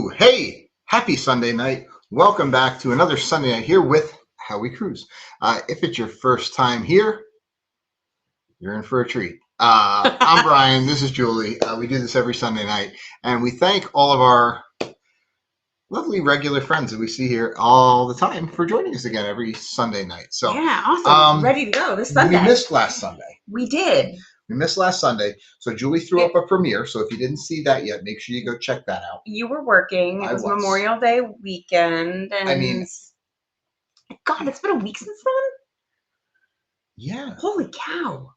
Hello, hey, happy Sunday night. Welcome back to another Sunday night here with How We Cruise. If it's your first time here, you're in for a treat. I'm Brian, this is Julie. We do this every Sunday night, and we thank all of our lovely regular friends that we see here all the time for joining us again every Sunday night. So yeah, awesome. Ready to go this Sunday. We missed last Sunday. We did. We missed last Sunday, so Julie threw up a premiere. So if you didn't see that yet, make sure you go check that out. You were working. It was Memorial Day weekend, and I mean, God, it's been a week since then. Yeah. Holy cow!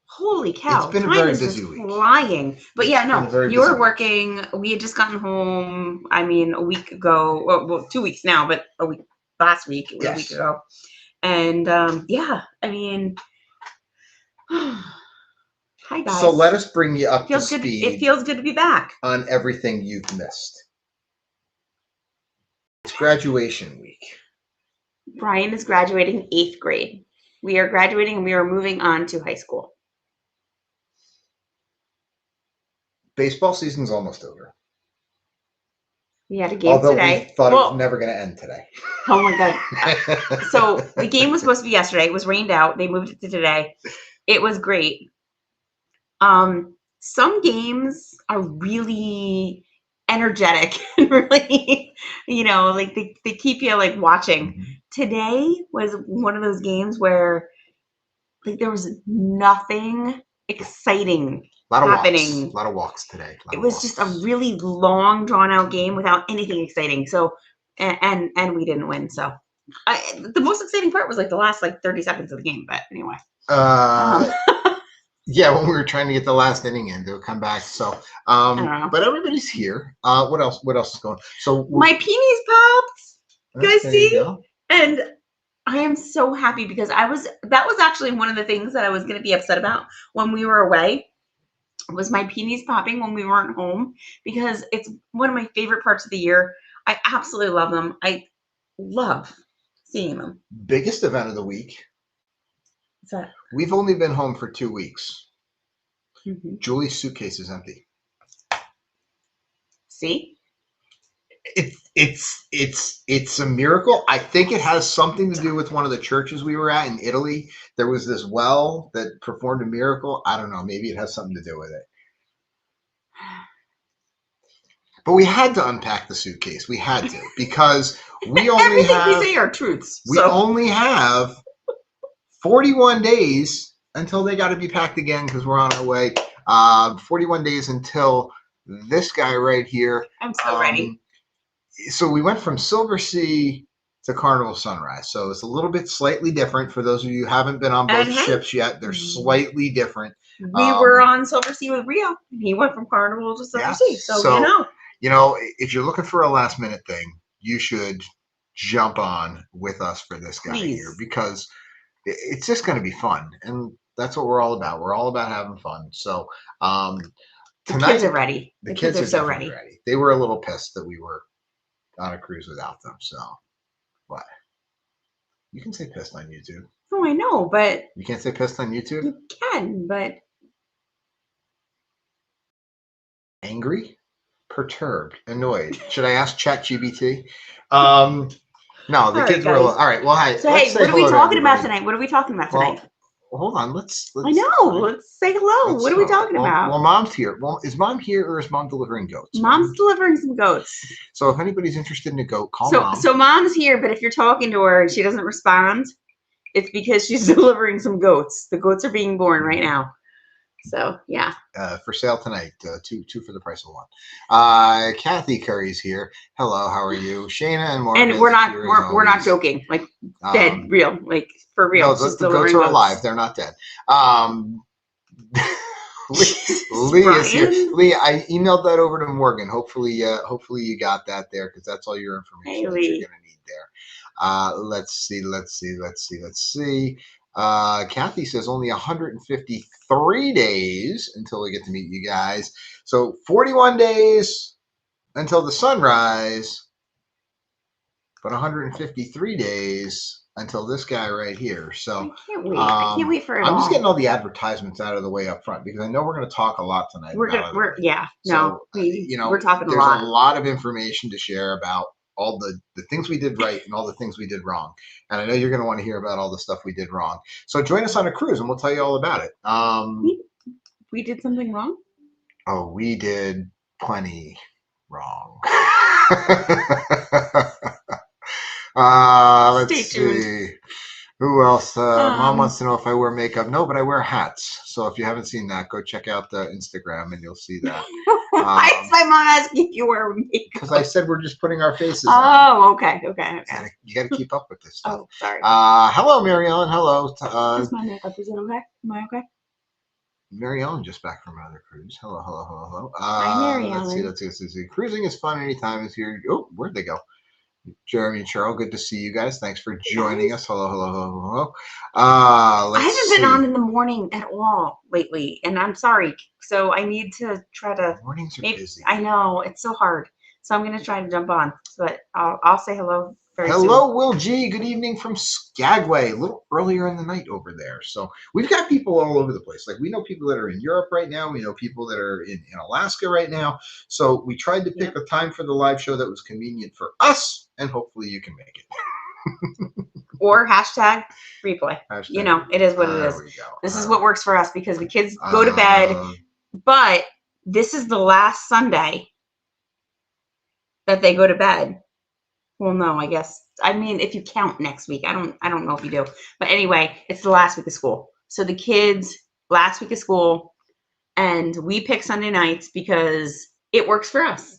Holy cow! It's been Time a very is busy just week. Flying. But yeah, no, you were week. working. We had just gotten home. I mean, a week ago. Well, 2 weeks now, but a week last week. It was a week ago. And yeah, I mean. Hi guys. So let us bring you up to speed. It feels good to be back. On everything you've missed. It's graduation week. Brian is graduating 8th grade. We are graduating and we are moving on to high school. Baseball season's almost over. We had a game today. Although we thought it was never going to end today. Oh my God. So the game was supposed to be yesterday. It was rained out. They moved it to today. It was great. Some games are really energetic and really, like they keep you like watching. Mm-hmm. Today was one of those games where like there was nothing exciting happening. A lot of walks today. It was just a really long, drawn out game without anything exciting. So, and we didn't win. So, the most exciting part was like the last 30 seconds of the game. But anyway. Yeah, when we were trying to get the last inning in, they'll come back. So, but everybody's here. What else? What else is going on? So my peonies popped. You guys see? And I am so happy because that was actually one of the things that I was going to be upset about when we were away. Was my peonies popping when we weren't home, because it's one of my favorite parts of the year. I absolutely love them. I love seeing them. Biggest event of the week. What's that? We've only been home for 2 weeks. Mm-hmm. Julie's suitcase is empty. See? It's a miracle. I think it has something to do with one of the churches we were at in Italy. There was this well that performed a miracle. I don't know. Maybe it has something to do with it. But we had to unpack the suitcase. We had to, because we only everything we say are truths. We only have 41 days until they got to be packed again, because we're on our way. 41 days until this guy right here. I'm so ready. So we went from Silver Sea to Carnival Sunrise. So it's a little bit slightly different for those of you who haven't been on both ships yet. They're slightly different. We were on Silver Sea with Rio. He went from Carnival to Silver Sea. So if you're looking for a last minute thing, you should jump on with us for this guy here, because it's just going to be fun. And that's what we're all about. We're all about having fun. So tonight, the kids are ready. The kids are so ready. They were a little pissed that we were on a cruise without them. So what? You can say pissed on YouTube. Oh, I know, but you can't say pissed on YouTube? You can, but angry, perturbed, annoyed. Should I ask ChatGPT? No, the kids were all right. Well, hi. So hey, what are we talking about tonight? What are we talking about tonight? Well, hold on. Let's I know. Let's say hello. What are we talking about? Well, Mom's here. Well, is Mom here, or is Mom delivering goats? Mom's delivering some goats. So if anybody's interested in a goat, call Mom. So Mom's here, but if you're talking to her and she doesn't respond, it's because she's delivering some goats. The goats are being born right now. So yeah. For sale tonight, two for the price of one. Kathy Curry's here. Hello, how are you? Shayna and Morgan. And we're not joking. Like dead, real, like for real. No, the goats are alive. They're not dead. Lee is here. Lee, I emailed that over to Morgan. Hopefully you got that there, because that's all your information that you're gonna need there. Let's see. Kathy says only 153 days until we get to meet you guys. So 41 days until the sunrise, but 153 days until this guy right here. So I can't wait. I can't wait for it. I'm just getting all the advertisements out of the way up front because I know we're going to talk a lot tonight. We're talking a there's lot. a lot of information to share about all the things we did right and all the things we did wrong. And I know you're going to want to hear about all the stuff we did wrong. So join us on a cruise and we'll tell you all about it. We did something wrong? Oh, we did plenty wrong. Let's see. Who else? Mom wants to know if I wear makeup. No, but I wear hats. So if you haven't seen that, go check out the Instagram and you'll see that. Why is my mom asking if you wear makeup? Because I said we're just putting our faces on. Oh, okay. You got to keep up with this stuff. Oh, sorry. Hello, Mary Ellen. Hello. Is my makeup? Is it okay? Am I okay? Mary Ellen just back from another cruise. Hello. Hi, Mary Ellen. Let's see. Cruising is fun anytime. It's here. Oh, where'd they go? Jeremy and Cheryl, good to see you guys. Thanks for joining us. Hello. I haven't been on in the morning at all lately, and I'm sorry. So I need to try to. Mornings are busy. I know it's so hard. So I'm going to try to jump on, but I'll say hello very soon. Hello, Will G. Good evening from Skagway. A little earlier in the night over there. So we've got people all over the place. Like we know people that are in Europe right now. We know people that are in Alaska right now. So we tried to pick a time for the live show that was convenient for us, and hopefully you can make it. Or hashtag replay. You know, it is what it is. This is what works for us because the kids go to bed. But this is the last Sunday that they go to bed. Well, no, I guess. I mean, if you count next week, I don't know if you do. But anyway, it's the last week of school. So the kids, last week of school, and we pick Sunday nights because it works for us.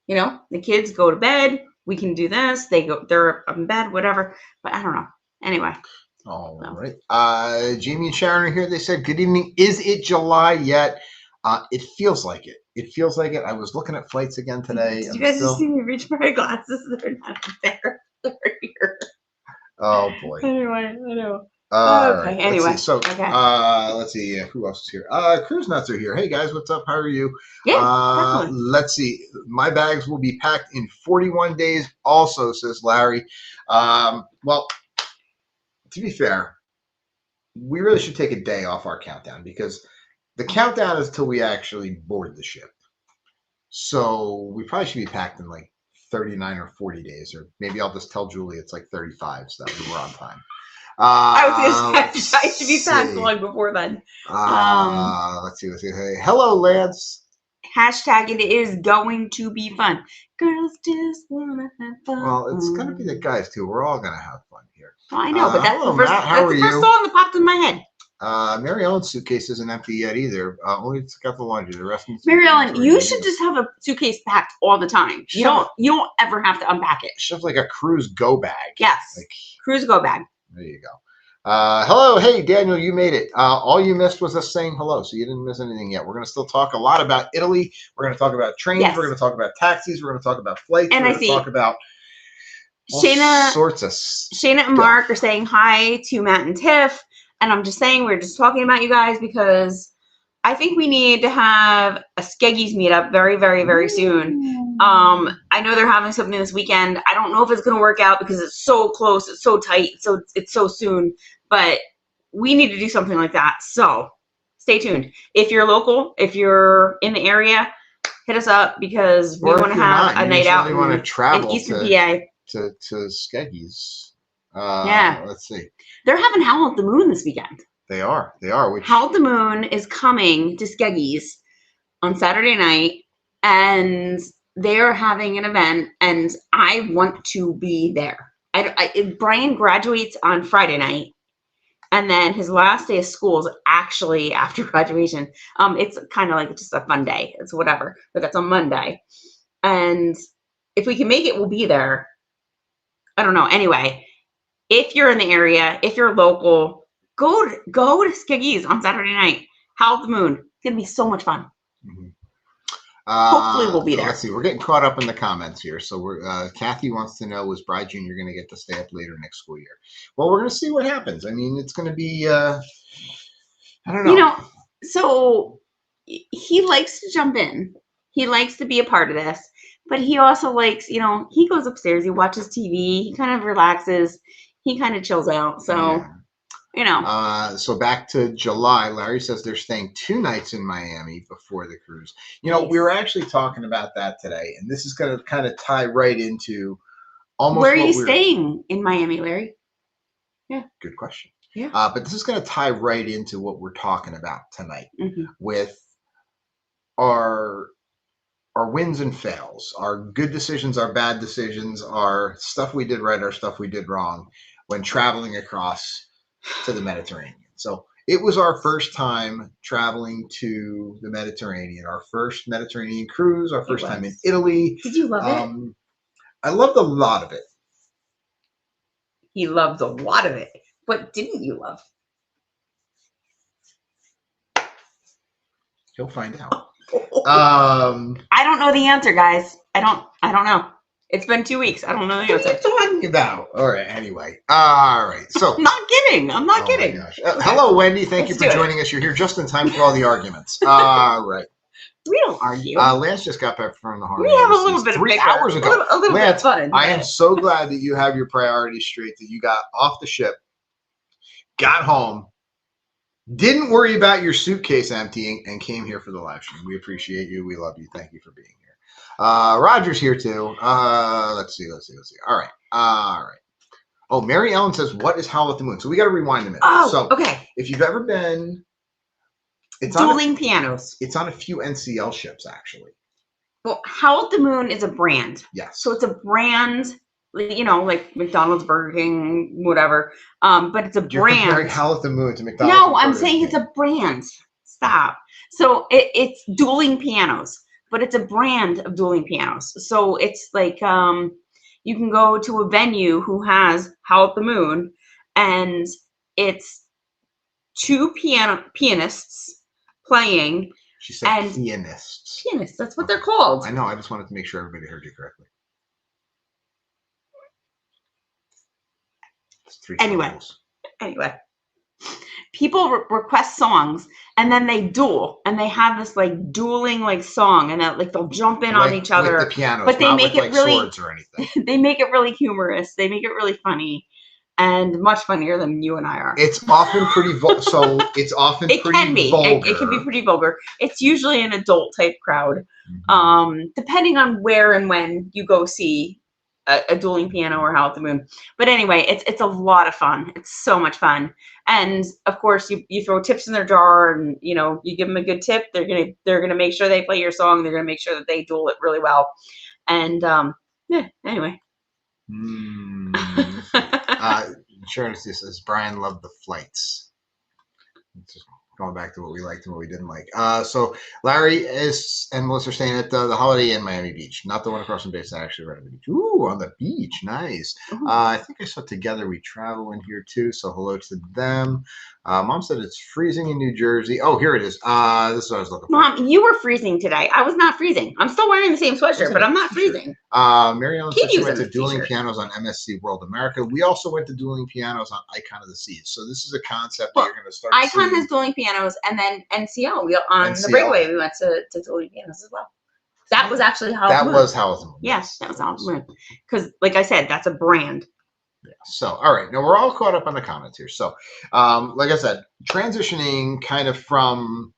You know, the kids go to bed. We can do this. They're in bed, whatever. But I don't know. Anyway. All right. Jamie and Sharon are here. They said, good evening. Is it July yet? It feels like it. It feels like it. I was looking at flights again today. Did you guys just see me reach for my glasses? They're not there. They're here. Oh, boy. Anyway, I know. Okay. Anyway. Let's see. Who else is here? Cruise Nuts are here. Hey, guys. What's up? How are you? Yeah, definitely. Let's see. My bags will be packed in 41 days also, says Larry. Well, to be fair, we really should take a day off our countdown because the countdown is till we actually board the ship. So we probably should be packed in like 39 or 40 days, or maybe I'll just tell Julie it's like 35 so that we were on time. I was going to say, I should be packed long before then. Let's see. Hey, hello, Lance. Hashtag it is going to be fun. Girls just want to have fun. Well, it's going to be the guys, too. We're all going to have fun here. Well, I know, but that's hello, the first, Matt. How are you? first song that popped in my head. Mary Ellen's suitcase isn't empty yet either. Only took out the laundry. The rest. Mary Ellen, you should just have a suitcase packed all the time. You don't ever have to unpack it. It's just like a cruise go bag. Yes. Cruise go bag. There you go. Hello. Hey, Daniel, you made it. All you missed was us saying hello, so you didn't miss anything yet. We're going to still talk a lot about Italy. We're going to talk about trains. Yes. We're going to talk about taxis. We're going to talk about flights. And we're going to talk about Shayna, sorts of stuff. Shayna and Mark are saying hi to Matt and Tiff. And I'm just saying, we're just talking about you guys because I think we need to have a Skeggies meetup very, very, very soon. I know they're having something this weekend. I don't know if it's going to work out because it's so close, it's so tight, so it's so soon. But we need to do something like that. So stay tuned. If you're local, if you're in the area, hit us up because we want to have a night out in Eastern PA. To Skeggies. Yeah. Let's see. They're having Howl at the Moon this weekend. They are. Howl at the Moon is coming to Skeggies on Saturday night, and they are having an event, and I want to be there. Brian graduates on Friday night, and then his last day of school is actually after graduation. It's kind of like just a fun day. It's whatever, but that's on Monday. And if we can make it, we'll be there. I don't know. Anyway. If you're in the area, if you're local, go to Skeggies on Saturday night. Howl at the Moon. It's going to be so much fun. Mm-hmm. Hopefully we'll be there. Let's see. We're getting caught up in the comments here. So Kathy wants to know, is Bride Junior going to get to stay up later next school year? Well, we're going to see what happens. I mean, it's going to be, I don't know. You know, so he likes to jump in. He likes to be a part of this. But he also likes, he goes upstairs. He watches TV. He kind of relaxes. he kind of chills out. So, Yeah. you know. So back to July, Larry says they're staying 2 nights in Miami before the cruise. You know, we were actually talking about that today, and this is going to kind of tie right into almost Where are you what staying in Miami, Larry? Yeah. Good question. Yeah. But this is going to tie right into what we're talking about tonight with our wins and fails, our good decisions, our bad decisions, our stuff we did right, our stuff we did wrong when traveling across to the Mediterranean. So it was our first time traveling to the Mediterranean, our first Mediterranean cruise, our first time in Italy. Did you love it? I loved a lot of it. He loved a lot of it. What didn't you love? He'll find out. I don't know the answer, guys. I don't know. It's been 2 weeks. I don't know the answer. What are you talking about? All right. Anyway. All right. So I'm not kidding. I'm not kidding. My gosh. Hello, Wendy. Thank you for joining us. You're here just in time for all the arguments. All right. We don't argue. Lance just got back from the Harmony. We have a little bit of 3 hours ago. A little Lance, bit of fun. I am so glad that you have your priorities straight. That you got off the ship, got home, didn't worry about your suitcase emptying, and came here for the live stream. We appreciate you. We love you. Thank you for being here. Roger's here too. Let's see. All right. Oh, Mary Ellen says, "What is Howl at the Moon?" So we got to rewind a minute. Oh, so, okay. If you've ever been, it's dueling pianos. It's on a few NCL ships actually. Well, Howl at the Moon is a brand. Yes. So it's a brand, you know, like McDonald's, Burger King, whatever. But it's a brand. You're comparing Howl at the Moon to McDonald's. No, I'm saying it's a brand. Stop. So it's dueling pianos, but it's a brand of dueling pianos. So it's like you can go to a venue who has Howl at the Moon, and it's 2 pianists playing. She said pianists. Pianists, that's what they're called. I know. I just wanted to make sure everybody heard you correctly. Anyway, people request songs, and then they duel, and they have this like dueling like song, and that like they'll jump in on each other. With the pianos, but they make it really swords or anything. They make it really humorous. They make it really funny, and much funnier than you and I are. It's often pretty so it's often it pretty can be vulgar. It can be pretty vulgar. It's usually an adult type crowd, depending on where and when you go see a dueling piano or Howl at the Moon. But anyway, it's a lot of fun. It's so much fun. And of course, you throw tips in their jar, and you know you give them a good tip. They're gonna make sure they play your song. They're gonna make sure that they duel it really well. And yeah. Anyway. Sharon says Brian loved the flights. Just going back to what we liked and what we didn't like. So Larry and Melissa are staying at the Holiday Inn Miami Beach, not the one across from Bayside, actually right on the beach. Ooh, on the beach, nice. I think I saw Together We Travel in here too, so hello to them. Mom said it's freezing in New Jersey. Oh, here it is. This is what I was looking for. Mom, you were freezing today. I was not freezing. I'm still wearing the same sweatshirt, but I'm not freezing. Mary Ellen said she went to dueling pianos on MSC World America. We also went to dueling pianos on Icon of the Seas. So this is a concept that you're going to start Icon has dueling pianos, and then NCL. On the breakaway, we went to dueling pianos as well. That was actually Howl at the Moon. That was Howl at the Moon. Yes, that was Howl at the Moon. Because, like I said, that's a brand. Yeah. So, all right. Now, we're all caught up on the comments here. So, like I said, transitioning kind of from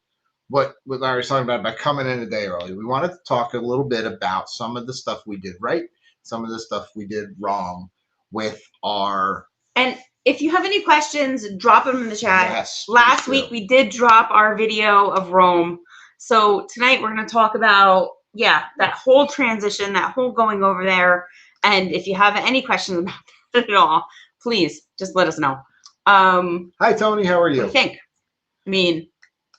what Larry was talking about by coming in a day early, we wanted to talk a little bit about some of the stuff we did right, some of the stuff we did wrong with our... And if you have any questions, drop them in the chat. Yes, last week, we did drop our video of Rome. So tonight, we're going to talk about, that whole transition, that whole going over there. And if you have any questions about that at all, please just let us know. Hi, Tony. How are you? What do you think? I mean...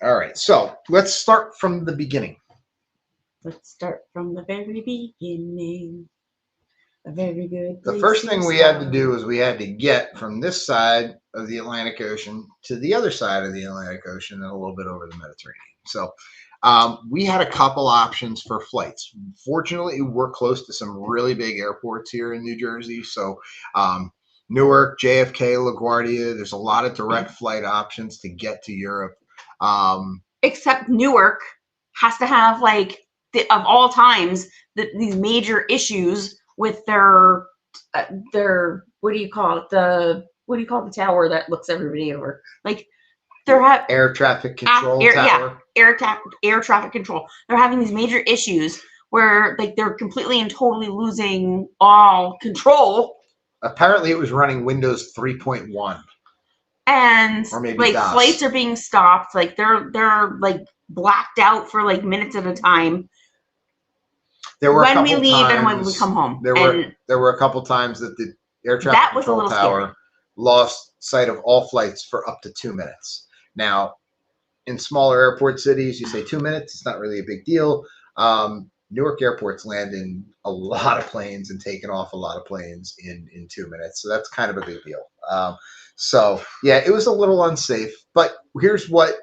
All right. So let's start from the beginning. Let's start from the very beginning. A very good. The first thing we had to do is we had to get from this side of the Atlantic Ocean to the other side of the Atlantic Ocean and a little bit over the Mediterranean. So we had a couple options for flights. Fortunately, we're close to some really big airports here in New Jersey. So Newark, JFK, LaGuardia, there's a lot of direct flight options to get to Europe. Except Newark has to have, like, of all times, these major issues with their what do you call it? What do you call the tower that looks everybody over? Like they're air traffic control tower. Yeah, air traffic control. They're having these major issues where like they're completely and totally losing all control. Apparently, it was running Windows 3.1. And or maybe like DOS. flights are being stopped. Like they're like blacked out for like minutes at a time. There were when we leave and when we come home. There were a couple times that the air traffic control tower lost sight of all flights for up to 2 minutes. Now, in smaller airport cities, you say 2 minutes. It's not really a big deal. Newark Airport's landing a lot of planes and taking off a lot of planes in 2 minutes. So that's kind of a big deal. So, yeah, it was a little unsafe. But here's what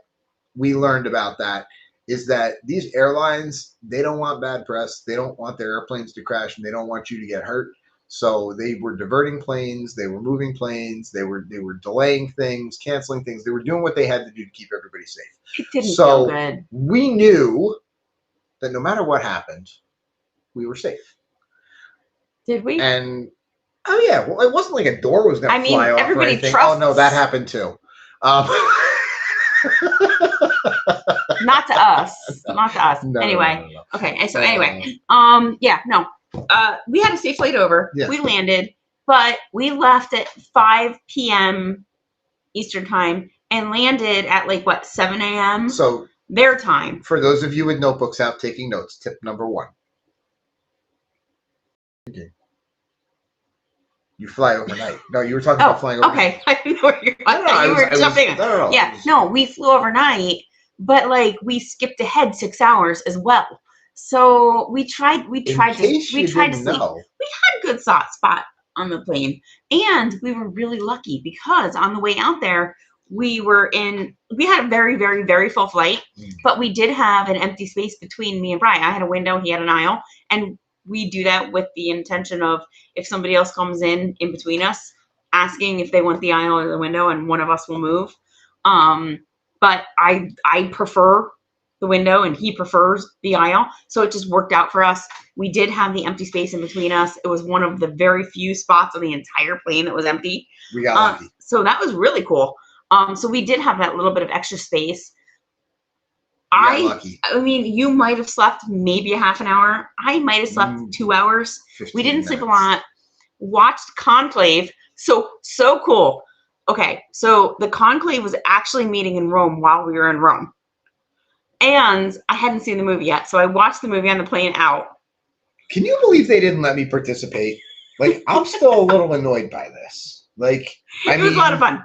we learned about that is that these airlines, they don't want bad press. They don't want their airplanes to crash, and they don't want you to get hurt. So they were diverting planes. They were moving planes. They were delaying things, canceling things. They were doing what they had to do to keep everybody safe. It didn't feel good. We knew that no matter what happened, we were safe. Did we? And oh yeah, well, it wasn't like a door was going to fly off or anything. Oh no, that happened too. Not to us. Not to us. No, anyway, no. Okay. So anyway, yeah, no. We had a safe flight over. Yeah. We landed, but we left at 5 p.m. Eastern time and landed at like what 7 a.m. So their time. For those of you with notebooks out taking notes, tip number 1. You fly overnight. No, you were talking about flying overnight. Okay. I didn't know where you were jumping in. No. Yeah. No, we flew overnight, but like we skipped ahead 6 hours as well. So we tried to sleep. We had a good spot on the plane, and we were really lucky because on the way out there, we had a very, very, very full flight, but we did have an empty space between me and Brian. I had a window, he had an aisle, and we do that with the intention of if somebody else comes in between us, asking if they want the aisle or the window, and one of us will move. But I prefer the window and he prefers the aisle. So it just worked out for us. We did have the empty space in between us. It was one of the very few spots on the entire plane that was empty. We got lucky. So that was really cool. So we did have that little bit of extra space. I mean, you might have slept maybe a half an hour. I might have slept 2 hours. We didn't sleep a lot. Watched Conclave. So cool. Okay, so the Conclave was actually meeting in Rome while we were in Rome. And I hadn't seen the movie yet, so I watched the movie on the plane out. Can you believe they didn't let me participate? Like, I'm still a little annoyed by this. Like, it was a lot of fun.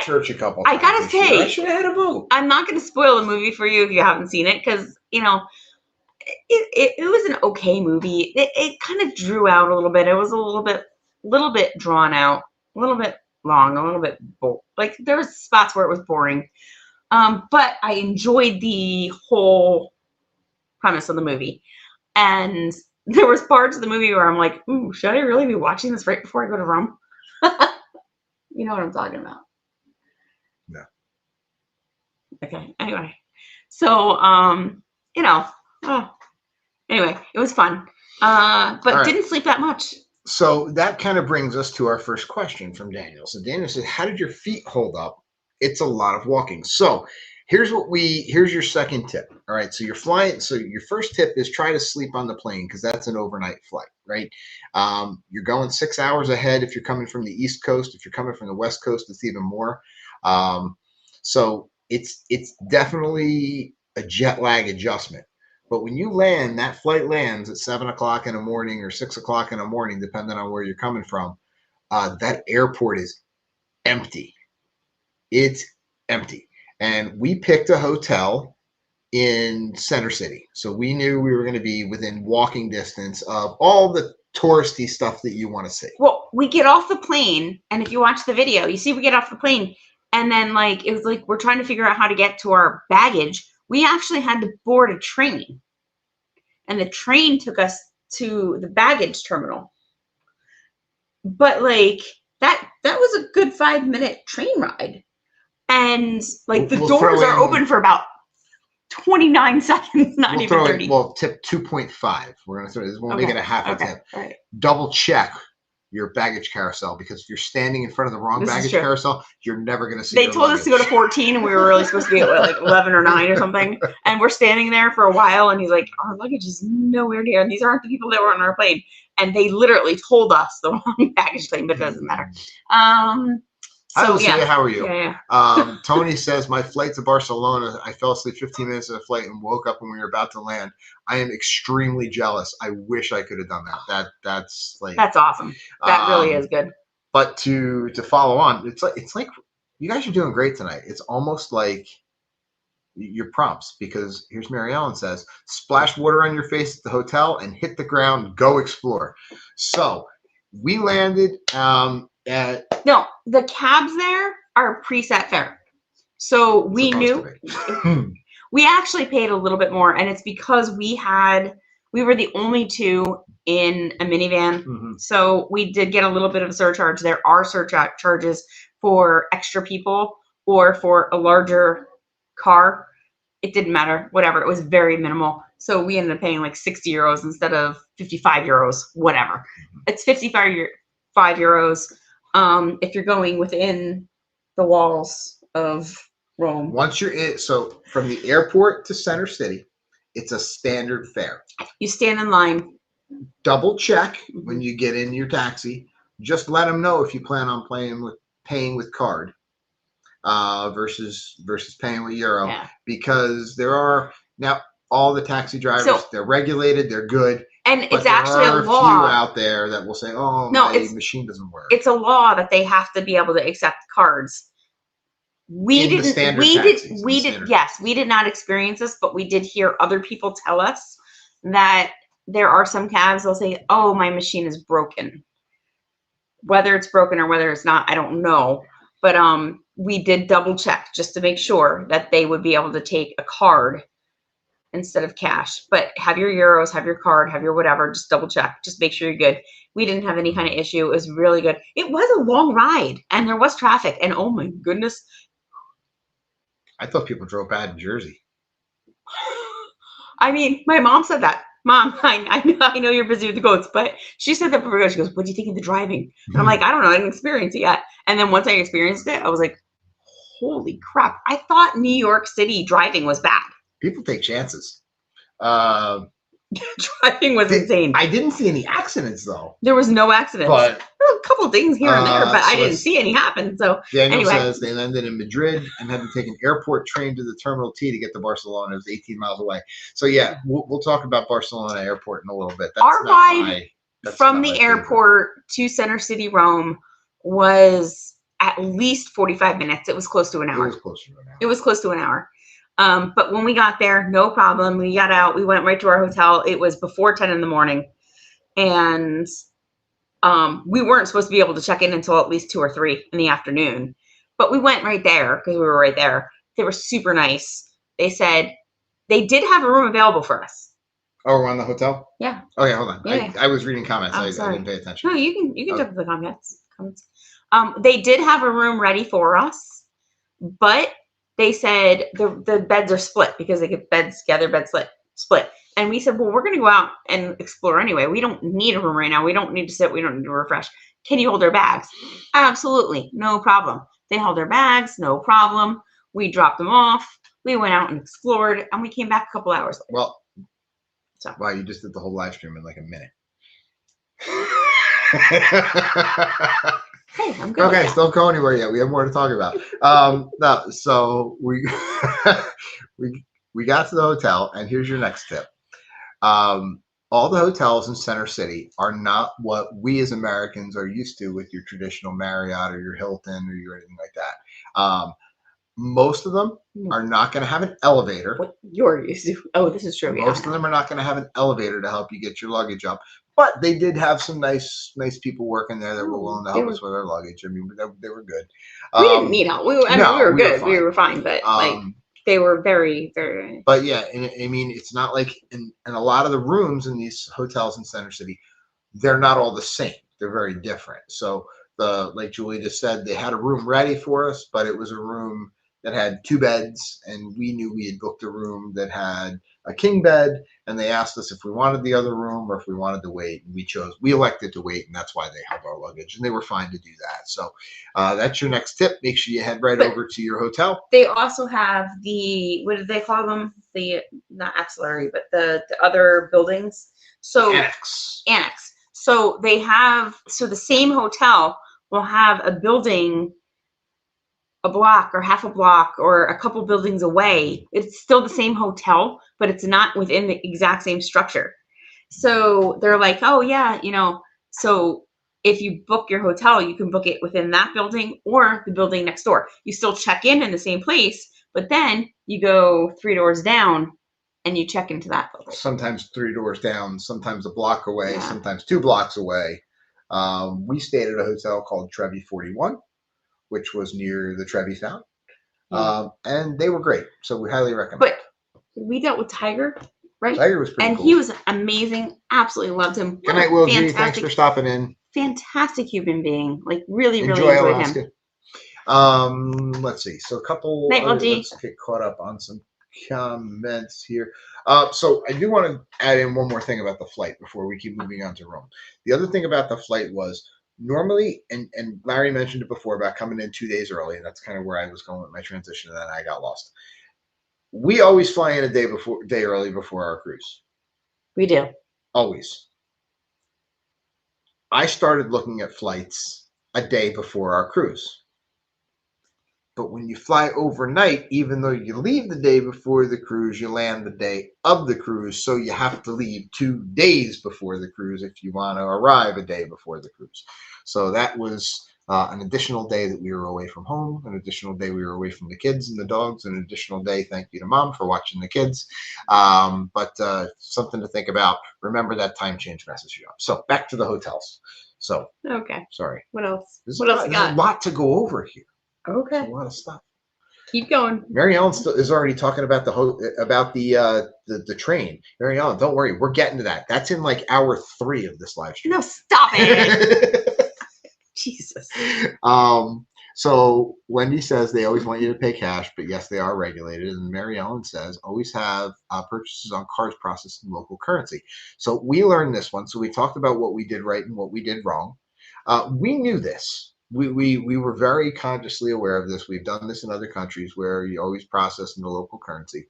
Church a couple times. I gotta say, I should have had a vote. I'm not going to spoil the movie for you if you haven't seen it, because it was an okay movie. It kind of drew out a little bit. It was a little bit drawn out, a little bit long, a little bit like there was spots where it was boring. But I enjoyed the whole premise of the movie. And there was parts of the movie where I'm like, ooh, should I really be watching this right before I go to Rome? You know what I'm talking about? No. Okay. Anyway. So, anyway, it was fun. But didn't sleep that much. So that kind of brings us to our first question from Daniel. So Daniel says, how did your feet hold up? It's a lot of walking. So here's your second tip. All right. So you're flying. So your first tip is try to sleep on the plane because that's an overnight flight, right? You're going 6 hours ahead if you're coming from the East Coast. If you're coming from the West Coast, it's even more. So it's definitely a jet lag adjustment. But when you land, that flight lands at 7 o'clock in the morning or 6 o'clock in the morning, depending on where you're coming from. That airport is empty. It's empty. And we picked a hotel in Center City. So we knew we were going to be within walking distance of all the touristy stuff that you want to see. Well, we get off the plane, and if you watch the video, you see we get off the plane, and then it was like we're trying to figure out how to get to our baggage. We actually had to board a train, and the train took us to the baggage terminal. But that was a good 5-minute train ride. And the doors are open for about 29 seconds, not even 30. Well, tip 2.5. We're going to throw this. We'll make it a half a tip. All right. Double check your baggage carousel, because if you're standing in front of the wrong This is baggage true. carousel, you're never going to see They your told us to go to luggage. 14 and we were really supposed to be at like 11 or 9 or something. And we're standing there for a while and he's like, our luggage is nowhere near. And these aren't the people that were on our plane. And they literally told us the wrong baggage claim, but it doesn't matter. Hi, So Lucia. yeah. How are you? Yeah. Tony says, my flight to Barcelona, I fell asleep 15 minutes of the flight and woke up when we were about to land. I am extremely jealous. I wish I could have done that. That's like, That's awesome. That really is good. But to follow on, it's like you guys are doing great tonight. It's almost like your prompts, because here's Mary Ellen says, splash water on your face at the hotel and hit the ground, go explore. So we landed at... No, the cabs there are preset fare. So we knew we actually paid a little bit more, and it's because we were the only two in a minivan. Mm-hmm. So we did get a little bit of a surcharge. There are surcharges for extra people or for a larger car. It didn't matter, whatever. It was very minimal. So we ended up paying like 60 euros instead of 55 euros, whatever. It's 55 euros if you're going within the walls of Rome. Once you're in, so from the airport to Center City, it's a standard fare. You stand in line. Double check when you get in your taxi. Just let them know if you plan on paying with card versus paying with euro, because there are now all the taxi drivers, they're regulated, they're good. And it's actually a law. Few out there that will say, "Oh, no, my machine doesn't work." It's a law that they have to be able to accept cards. We did not experience this, but we did hear other people tell us that there are some cabs they'll say, "Oh, my machine is broken." Whether it's broken or whether it's not, I don't know. But we did double check just to make sure that they would be able to take a card instead of cash. But have your euros, have your card, have your whatever, just double check, just make sure you're good. We didn't have any kind of issue. It was really good. It was a long ride and there was traffic, and oh my goodness. I thought people drove bad in Jersey. I mean, my mom said that. Mom, I know you're busy with the goats, but she said that before. She goes, what do you think of the driving? And I'm like, I don't know. I didn't experience it yet. And then once I experienced it, I was like, holy crap. I thought New York City driving was bad. People take chances. Driving was insane. I didn't see any accidents, though. There was no accidents. But there were a couple things here and there, but I didn't see any happen. So Daniel says they landed in Madrid and had to take an airport train to the Terminal T to get to Barcelona. It was 18 miles away. So yeah, we'll talk about Barcelona Airport in a little bit. Our ride from the airport to Center City, Rome, was at least 45 minutes. It was close to an hour. It was close to an hour. But when we got there, no problem. We got out. We went right to our hotel. It was before 10 in the morning. And we weren't supposed to be able to check in until at least 2 or 3 in the afternoon. But we went right there because we were right there. They were super nice. They said they did have a room available for us. Oh, we're on the hotel? Yeah. Okay, hold on. Yeah. I was reading comments. I didn't pay attention. No, you can jump to the comments. They did have a room ready for us, but they said the beds are split because they get beds together, split. And we said, well, we're going to go out and explore anyway. We don't need a room right now. We don't need to sit. We don't need to refresh. Can you hold our bags? Absolutely. No problem. They held their bags. No problem. We dropped them off. We went out and explored, and we came back a couple hours later. Well, wow, you just did the whole live stream in like a minute. Hey, I'm good. Okay, don't go anywhere yet. We have more to talk about. No, so we got to the hotel, and here's your next tip. All the hotels in Center City are not what we as Americans are used to with your traditional Marriott or your Hilton or your anything like that. Most of them are not going to have an elevator. What you're used to. Oh, this is true. Most of them are not going to have an elevator to help you get your luggage up. But they did have some nice people working there that were willing to help us with our luggage. I mean, they were good. We didn't need help. We were good. We were fine, but they were very, very. But yeah, and I mean, it's not like in a lot of the rooms in these hotels in Center City, they're not all the same. They're very different. So like Julie just said, they had a room ready for us, but it was a room that had 2 beds, and we knew we had booked a room that had a king bed, and they asked us if we wanted the other room or if we wanted to wait. And we elected to wait, and that's why they have our luggage, and they were fine to do that. So that's your next tip. Make sure you head right over to your hotel. They also have what do they call them? The not axillary, but the other buildings. So annex. So the same hotel will have a building a block or half a block or a couple buildings away. It's still the same hotel, but it's not within the exact same structure. So they're like, oh yeah, so if you book your hotel, you can book it within that building or the building next door. You still check in the same place, but then you go 3 doors down and you check into that building. Sometimes 3 doors down, sometimes a block away, sometimes 2 blocks away. We stayed at a hotel called Trevi 41, which was near the Trevi Fountain. And they were great. So we highly recommend. But we dealt with Tiger, right? Tiger was pretty cool. And he was amazing. Absolutely loved him. Good night, Will G. Thanks for stopping in. Fantastic human being. Like really enjoyed Alaska. him. Let's see. So a couple. Let's get caught up on some comments here. So I do want to add in one more thing about the flight before we keep moving on to Rome. The other thing about the flight was normally, and Larry mentioned it before about coming in 2 days early, and that's kind of where I was going with my transition, and then I got lost. We always fly in a day early before our cruise. We do. Always. I started looking at flights a day before our cruise. But when you fly overnight, even though you leave the day before the cruise, you land the day of the cruise. So you have to leave 2 days before the cruise if you want to arrive a day before the cruise. So that was an additional day that we were away from home, an additional day we were away from the kids and the dogs, an additional day, thank you to Mom for watching the kids. But something to think about. Remember that time change messes you up. So back to the hotels. So okay. Sorry. What else? There's a lot to go over here. Okay. There's a lot of stuff. Keep going. Mary Ellen is already talking about the train. Mary Ellen, don't worry, we're getting to that. That's in like hour 3 of this live stream. No, stop it. Jesus. So Wendy says they always want you to pay cash, but yes, they are regulated. And Mary Ellen says always have purchases on cards processed in local currency. So we learned this one. So we talked about what we did right and what we did wrong. We knew this. We were very consciously aware of this. We've done this in other countries where you always process in the local currency.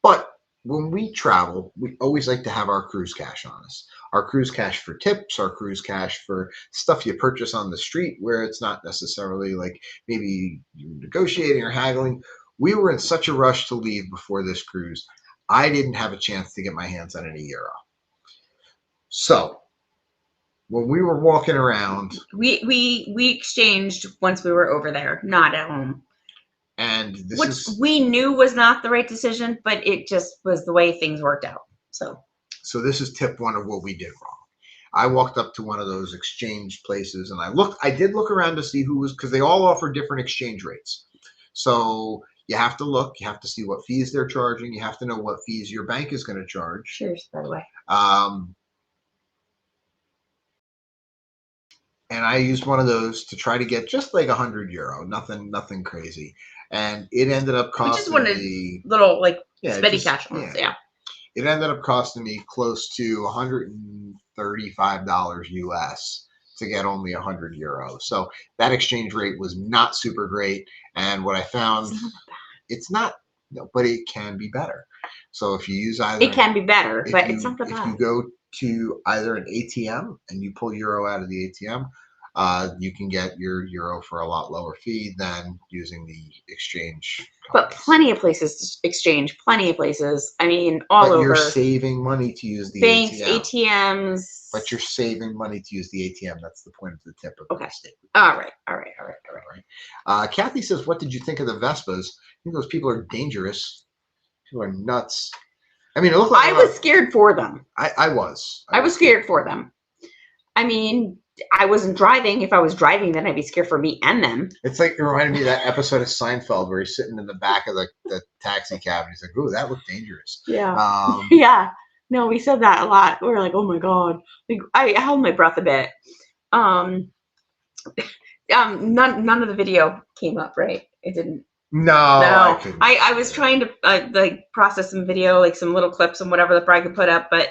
But when we travel, we always like to have our cruise cash on us. Our cruise cash for tips, our cruise cash for stuff you purchase on the street where it's not necessarily like maybe you're negotiating or haggling. We were in such a rush to leave before this cruise. I didn't have a chance to get my hands on any euro. So when we were walking around, we exchanged once we were over there, not at home. And which we knew was not the right decision, but it just was the way things worked out. So this is tip 1 of what we did wrong. I walked up to one of those exchange places and I did look around to see who was, because they all offer different exchange rates. So you have to look, you have to see what fees they're charging. You have to know what fees your bank is going to charge. Cheers, by the way. And I used one of those to try to get just like €100, nothing crazy. And it ended up costing me little like spending cash ones. Yeah. It ended up costing me close to $135 US to get only €100. So that exchange rate was not super great. And what I found, it's not, but it can be better. So if you use either, it can be better, but it's not the best. If you go to either an ATM and you pull euro out of the ATM, you can get your euro for a lot lower fee than using the exchange companies. But plenty of places to exchange, plenty of places. I mean, all over. But you're saving money to use the banks, ATM. ATMs. But you're saving money to use the ATM. That's the point of the tip of the mistake. All right. Kathy says, what did you think of the Vespas? I think those people are dangerous. People are nuts. I mean, it looked like I was scared for them. I was scared for them. I mean, I wasn't driving. If I was driving, then I'd be scared for me and them. It's like, it reminded me of that episode of Seinfeld where he's sitting in the back of the taxi cab and he's like, "Ooh, that looked dangerous." Yeah. Yeah. No, we said that a lot. We were like, "Oh my God." Like, I held my breath a bit. None of the video came up, right? It didn't. No, No, I couldn't. I was trying to like process some video, like some little clips and whatever that I could put up, but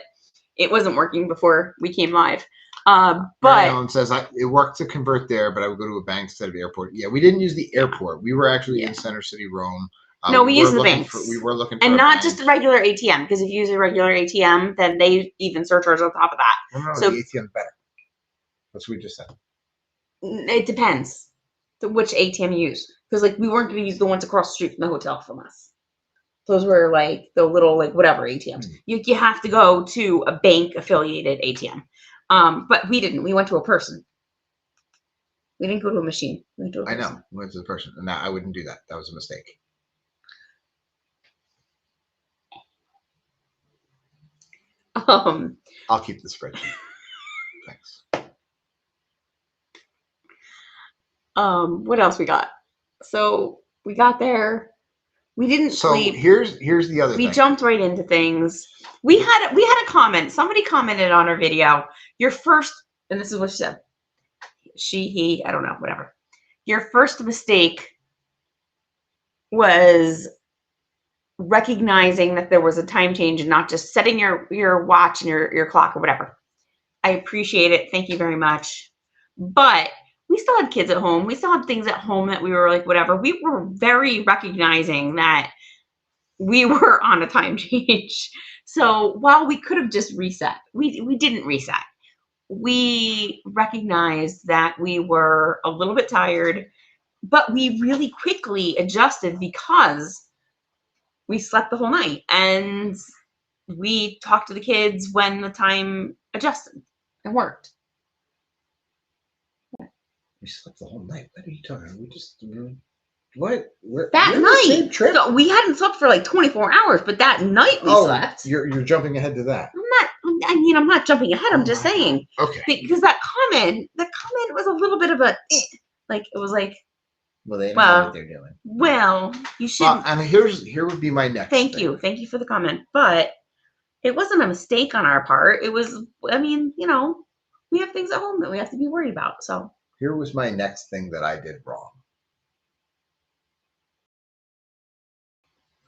it wasn't working before we came live. Mary But Ellen says it worked to convert there, but I would go to a bank instead of airport. Yeah, we didn't use the airport. We were actually in Center City, Rome. No, we used the banks. We were looking for and a not bank. just a regular ATM, because if you use a regular ATM, then they even surcharge on top of that. No, So the ATM's better. That's what we just said. It depends which ATM you use, because like we weren't going to use the ones across the street from the hotel from us. Those were like the little like whatever ATMs. You have to go to a bank affiliated ATM. But we didn't. We went to a person. We didn't go to a machine. We went to a person. I know. We went to the person, and I wouldn't do that. That was a mistake. I'll keep the spreadsheet. Thanks. What else we got? So we got there. We didn't sleep. Here's the other thing. We jumped right into things. We had a comment. Somebody commented on our video. Your first, and this is what she said. She, he, I don't know, whatever. Your first mistake was recognizing that there was a time change and not just setting your watch and your clock or whatever. I appreciate it. Thank you very much. But we still had kids at home. We still had things at home that we were like, whatever. We were very recognizing that we were on a time change. So while we could have just reset, we didn't reset. We recognized that we were a little bit tired, but we really quickly adjusted because we slept the whole night and we talked to the kids when the time adjusted. It worked. We slept the whole night. What are you talking about? We just what? That night. Trip? So we hadn't slept for like 24 hours, but that night we slept. You're jumping ahead to that. I'm not jumping ahead. I'm just saying. Okay. Because that comment was a little bit of a like it was like. Well, they know what they're doing. Well, you should. And here would be my next. Thank you for the comment, but it wasn't a mistake on our part. It was. I mean, we have things at home that we have to be worried about. So here was my next thing that I did wrong.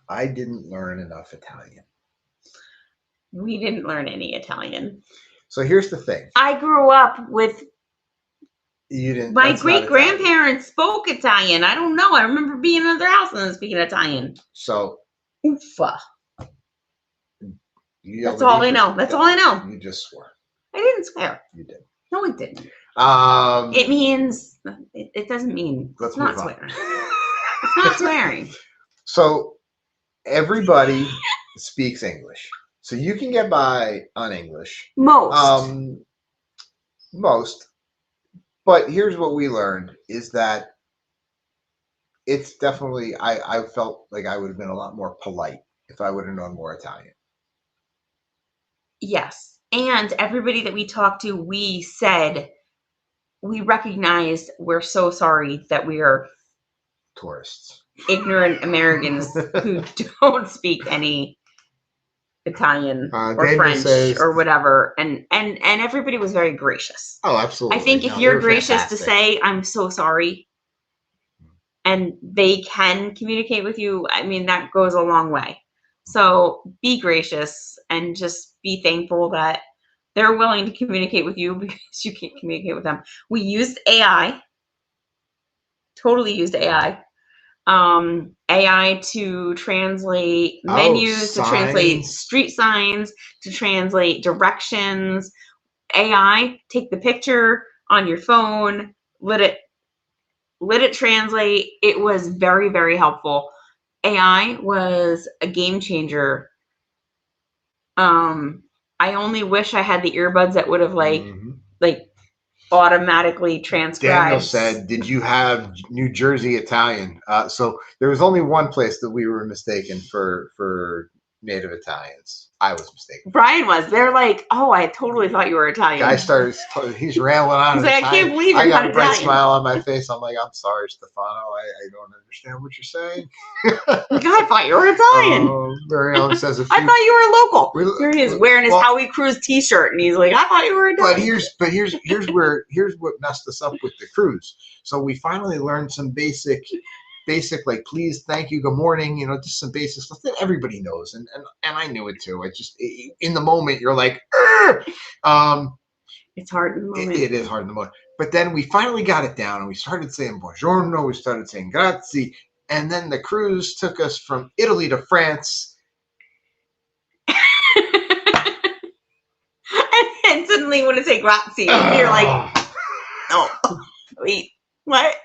I didn't learn enough Italian. We didn't learn any Italian. So here's the thing. I grew up with. You didn't. My great grandparents spoke Italian. I don't know. I remember being in their house and them speaking Italian. So. Uffa. That's all I know. That's all I know. You just swore. I didn't swear. You did. No, it didn't. It means. It doesn't mean. It's not swearing. It's not swearing. So everybody speaks English. So you can get by on English. Most. But here's what we learned is that it's definitely, I felt like I would have been a lot more polite if I would have known more Italian. Yes. And everybody that we talked to, we said, we recognized we're so sorry that we are tourists, ignorant Americans who don't speak any Italian or French or whatever, and everybody was very gracious. Oh, absolutely. I think if you're gracious to say I'm so sorry, and they can communicate with you, I mean that goes a long way. So be gracious and just be thankful that they're willing to communicate with you because you can't communicate with them. We used AI. Totally used AI. AI to translate menus, to translate street signs, to translate directions. AI, take the picture on your phone, let it translate. It was very, very helpful. AI was a game changer. I only wish I had the earbuds that would have like automatically transcribed. Daniel said, "Did you have New Jersey Italian?" So there was only one place that we were mistaken for native Italians. I was mistaken. Brian was. They're like, "Oh, I totally thought you were Italian." Guy started. He's rambling on. He's like, "I can't believe I got a bright Italian smile on my face. I'm like, "I'm sorry, Stefano. I don't understand what you're saying." I thought you were Italian. Mary Ellen says, "I thought you were local." Here he is wearing his How We Cruise T-shirt, and he's like, "I thought you were Italian." But here's what messed us up with the cruise. So we finally learned some basic basic, like, please, thank you, good morning, just some basic stuff that everybody knows. And I knew it too. In the moment, you're like, it's hard in the moment. It is hard in the moment. But then we finally got it down and we started saying buongiorno, we started saying grazie. And then the cruise took us from Italy to France. And suddenly you want to say grazie. And you're like, oh, wait, what?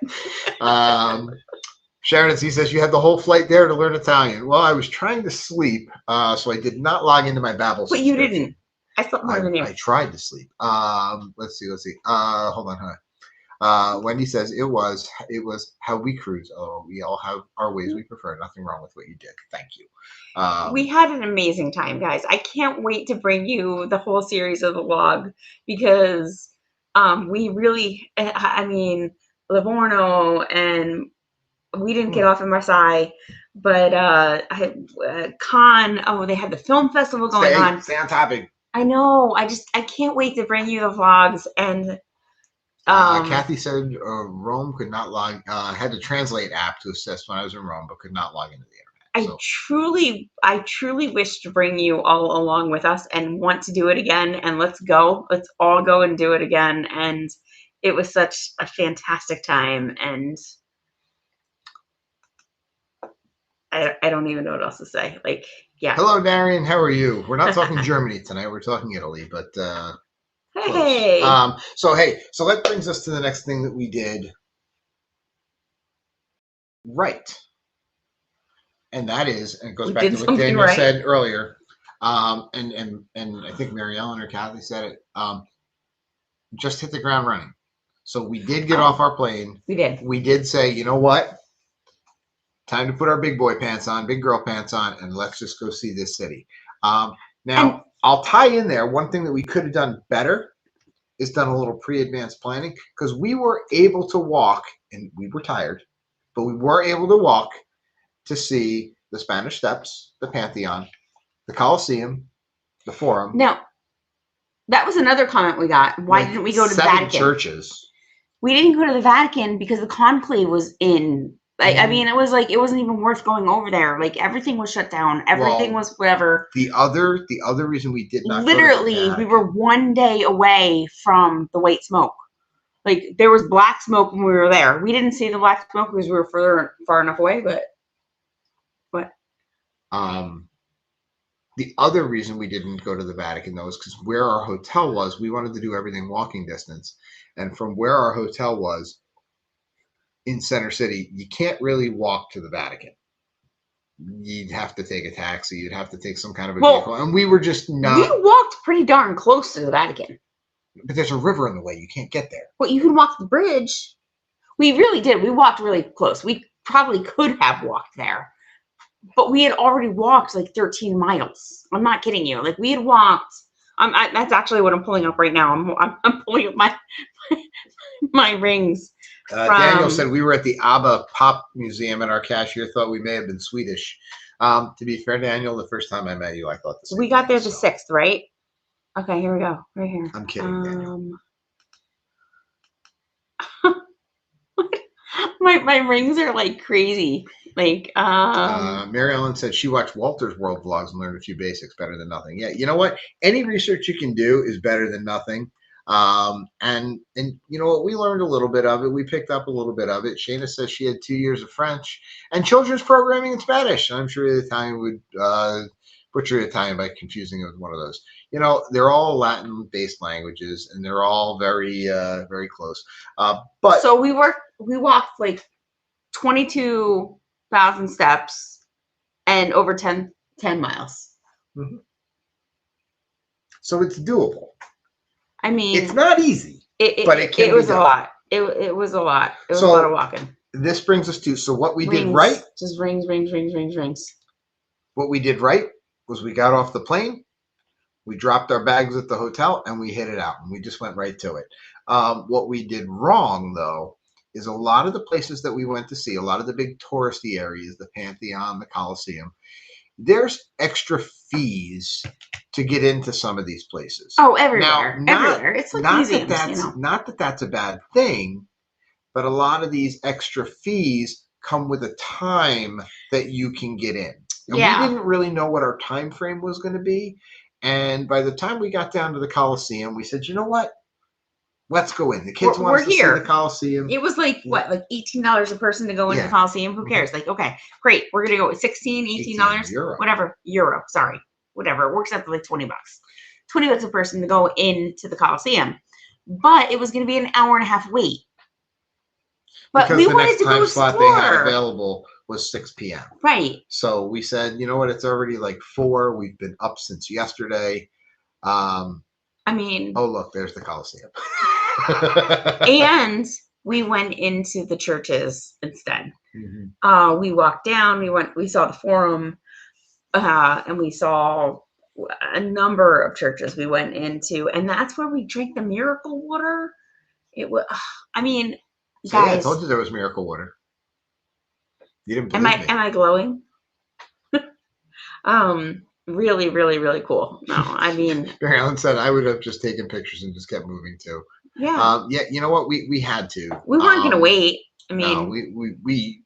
Sharon, he says, you had the whole flight there to learn Italian. Well, I was trying to sleep, so I did not log into my Babbel. But you didn't. I slept more than you. I tried to sleep. Let's see. Hold on. Wendy says it was how we cruise. Oh, we all have our ways we prefer. Nothing wrong with what you did. Thank you. We had an amazing time, guys. I can't wait to bring you the whole series of the vlog because we really, I mean, Livorno, and we didn't get off in Marseille, but Cannes, they had the film festival going on. Stay on topic. I know. I can't wait to bring you the vlogs. And Kathy said Rome could not log, had to translate app to assist when I was in Rome, but could not log into the internet. I truly wish to bring you all along with us and want to do it again. And let's go. Let's all go and do it again. And it was such a fantastic time. And I don't even know what else to say. Like, yeah. Hello, Darian. How are you? We're not talking Germany tonight. We're talking Italy, but hey. So that brings us to the next thing that we did right. And that is, and it goes back to what Daniel said earlier. And I think Mary Ellen or Kathy said it. Just hit the ground running. So we did get off our plane. We did. We did say, you know what? Time to put our big boy pants on, big girl pants on, and let's just go see this city. Now, I'll tie in there. One thing that we could have done better is done a little pre-advanced planning, because we were able to walk, and we were tired, but we were able to walk to see the Spanish Steps, the Pantheon, the Colosseum, the Forum. Now, that was another comment we got. Why didn't we go to the Vatican? 7 churches. We didn't go to the Vatican because the conclave was in. Like, I mean, it was like, it wasn't even worth going over there. Like, everything was shut down. Everything was whatever. The other reason we did not literally, we were 1 day away from the white smoke. Like, there was black smoke when we were there. We didn't see the black smoke because we were far enough away, but what? The other reason we didn't go to the Vatican, though, is because where our hotel was, we wanted to do everything walking distance. And from where our hotel was, in Center City, you can't really walk to the Vatican. You'd have to take a taxi. You'd have to take some kind of a vehicle. And we were just not. We walked pretty darn close to the Vatican. But there's a river in the way. You can't get there. Well, you can walk the bridge. We really did. We walked really close. We probably could have walked there. But we had already walked like 13 miles. I'm not kidding you. Like, we had walked. That's actually what I'm pulling up right now. I'm pulling up my rings. Daniel said we were at the ABBA Pop Museum, and our cashier thought we may have been Swedish. To be fair, Daniel, the first time I met you, I thought the same. We got there the 6th, right? Okay, here we go. Right here. I'm kidding, Daniel. my rings are like crazy. Like, Mary Ellen said she watched Walter's World vlogs and learned a few basics. Better than nothing. Yeah, you know what? Any research you can do is better than nothing. And you know what? We learned a little bit of it. We picked up a little bit of it. Shayna says she had 2 years of French and children's programming in Spanish. I'm sure the Italian would butcher Italian by confusing it with one of those. You know, they're all Latin-based languages, and they're all very, very close. But so we walked like 22,000 steps and over 10 miles. Mm-hmm. So it's doable. I mean, it's not easy, but it was a lot. It was a lot. It was a lot of walking. This brings us to, so what we did right. Just rings. What we did right was we got off the plane, we dropped our bags at the hotel, and we hit it out. And we just went right to it. What we did wrong, though, is a lot of the places that we went to see, a lot of the big touristy areas, the Pantheon, the Colosseum, there's extra fees to get into some of these places. Oh, everywhere. Everywhere. It's like museums, Not that that's a bad thing, but a lot of these extra fees come with a time that you can get in. And we Yeah. didn't really know what our time frame was going to be. And by the time we got down to the Coliseum, we said, you know what? Let's go in. The kids want We're us to see here. the Coliseum. It was like, what, like $18 a person to go into the Coliseum? Who cares? Like, okay, great. We're going to go with $16, $18, Euro. whatever. Euro, sorry. Whatever. It works out to like $20. $20 a person to go into the Coliseum. But it was going to be an hour and a half wait. But because we the wanted next to time go slot explore. they had available was 6 p.m. Right. So we said, you know what? It's already like 4. We've been up since yesterday. I mean, oh look, there's the Coliseum. And we went into the churches instead. Mm-hmm. We walked down. We saw the Forum, and we saw a number of churches we went into, and that's where we drank the miracle water. It was, I mean, so guys. Yeah, I told you there was miracle water. You didn't believe me. Am I glowing? Really, really, really cool. No, I mean, Barry Allen said I would have just taken pictures and just kept moving too. Yeah. Yeah, you know what? We had to. We weren't gonna wait. I mean, no, we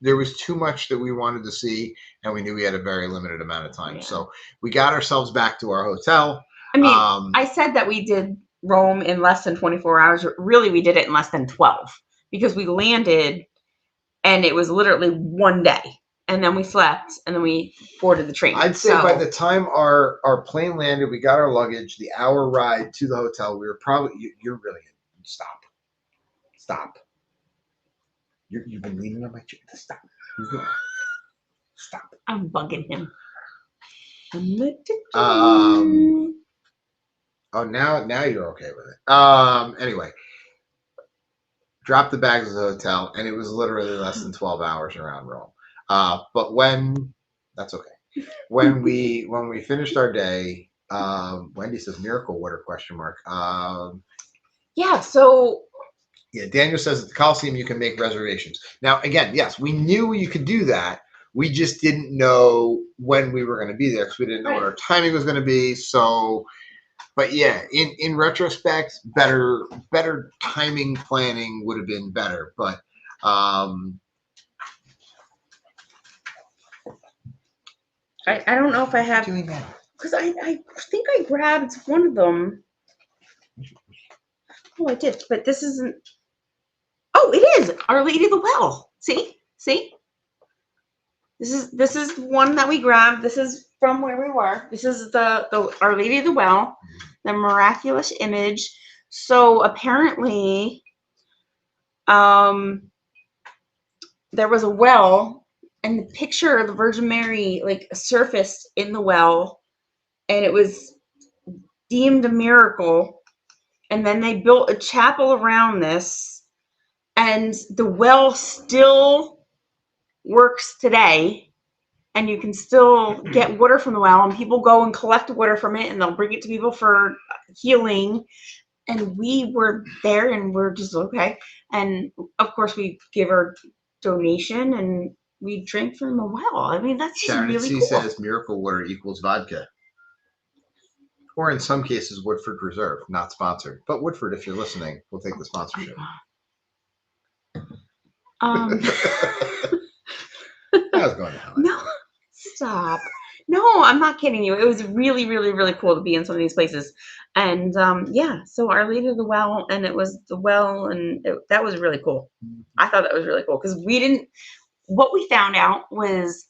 there was too much that we wanted to see, and we knew we had a very limited amount of time. Yeah. So we got ourselves back to our hotel. I mean, I said that we did Rome in less than 24 hours. Really, we did it in less than 12 because we landed and it was literally one day. And then we slept and then we boarded the train. I'd say by the time our plane landed, we got our luggage, the hour ride to the hotel, we were probably, you're really, stop. You've been leaning on my chair. Stop. Stop. I'm bugging him. Oh, now you're okay with it. Anyway, dropped the bags at the hotel, and it was literally less than 12 hours around Rome. But that's okay. When we finished our day, Wendy says miracle water ? Yeah. So. Yeah, Daniel says at the Coliseum you can make reservations. Now, again, yes, we knew you could do that. We just didn't know when we were going to be there because we didn't know what our timing was going to be. So, but yeah, in retrospect, better timing planning would have been better. But I don't know if I have, because I think I grabbed one of them. Oh, I did, but this isn't. Oh, it is Our Lady of the Well. See? This is the one that we grabbed. This is from where we were. This is the Our Lady of the Well, the miraculous image. So apparently, there was a well, and the picture of the Virgin Mary like surfaced in the well, and it was deemed a miracle. And then they built a chapel around this, and the well still works today, and you can still get water from the well, and people go and collect water from it, and they'll bring it to people for healing. And we were there, and we're just okay. And of course, we give our donation, and we drank from the well. I mean, that's just Sharon really C cool. says miracle water equals vodka. Or in some cases, Woodford Reserve, not sponsored. But Woodford, if you're listening, we'll take the sponsorship. I was going to hell. No, stop. No, I'm not kidding you. It was really, really, really cool to be in some of these places. And yeah, so Our Lady of the Well, and it was the well, and that was really cool. I thought that was really cool because what we found out was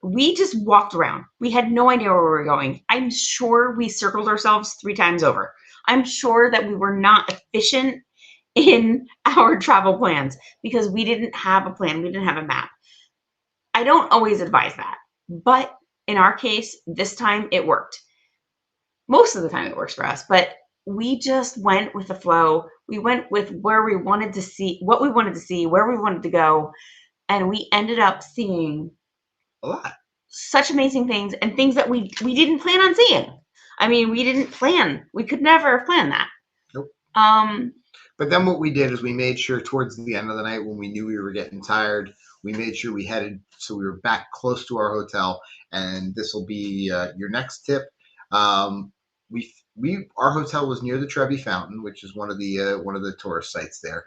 we just walked around. We had no idea where we were going. I'm sure we circled ourselves 3 times over. I'm sure that we were not efficient in our travel plans because we didn't have a plan. We didn't have a map. I don't always advise that, but in our case, this time it worked. Most of the time it works for us, but we just went with the flow. We went with where we wanted to see, what we wanted to see, where we wanted to go, and we ended up seeing a lot. Such amazing things and things that we didn't plan on seeing. I mean, we didn't plan. We could never have planned that. Nope. But then what we did is we made sure towards the end of the night when we knew we were getting tired, we made sure we headed so we were back close to our hotel. And this will be your next tip. Our hotel was near the Trevi Fountain, which is one of the tourist sites there.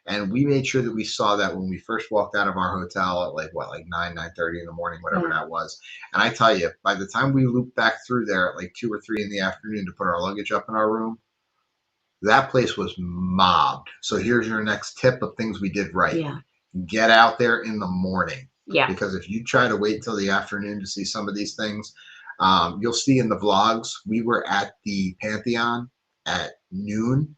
And we made sure that we saw that when we first walked out of our hotel at like 9:30 in the morning, whatever that was. And I tell you, by the time we looped back through there at like 2 or 3 in the afternoon to put our luggage up in our room, that place was mobbed. So here's your next tip of things we did right. Yeah. Get out there in the morning. Yeah. Because if you try to wait till the afternoon to see some of these things, you'll see in the vlogs, we were at the Pantheon at noon.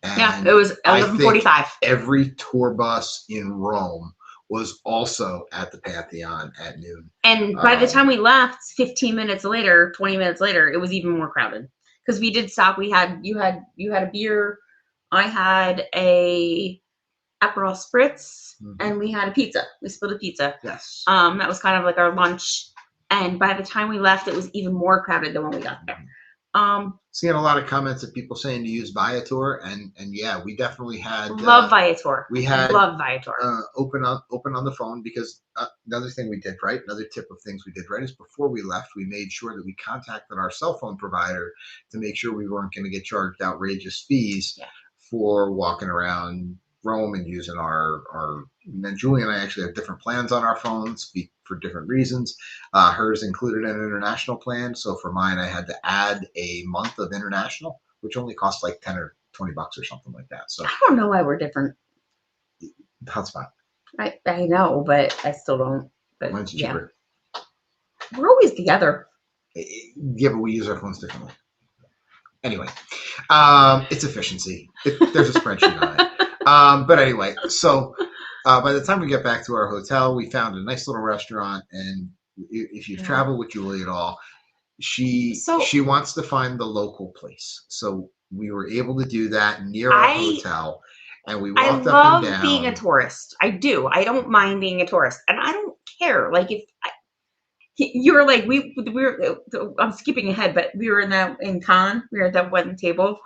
And yeah, it was 11:45. Every tour bus in Rome was also at the Pantheon at noon. And by the time we left, 15 minutes later, 20 minutes later, it was even more crowded. Because we did stop. You had a beer, I had a Aperol spritz, and we had a pizza. We split a pizza. Yes. That was kind of like our lunch. And by the time we left, it was even more crowded than when we got there. Seeing a lot of comments of people saying to use Viator, and yeah, we definitely had love Viator. We had love Viator. Open on the phone, because another thing we did right, another tip of things we did right is before we left, we made sure that we contacted our cell phone provider to make sure we weren't going to get charged outrageous fees for walking around Rome and using our. And then Julie and I actually have different plans on our phones for different reasons. Hers included an international plan, so for mine I had to add a month of international, which only cost like $10 or $20 or something like that. So I don't know why we're different. Hotspot. I know, but I still don't. But mine's cheaper. We're always together. Yeah, but we use our phones differently. Anyway, it's efficiency. There's a spreadsheet on it. But anyway, so by the time we get back to our hotel, we found a nice little restaurant. And if you've traveled with Julie at all, she wants to find the local place. So we were able to do that near our hotel. And we walked up and down. I love being a tourist. I do. I don't mind being a tourist. And I don't care. Like you were like, we were, I'm skipping ahead, but we were in Cannes. We were at that one table.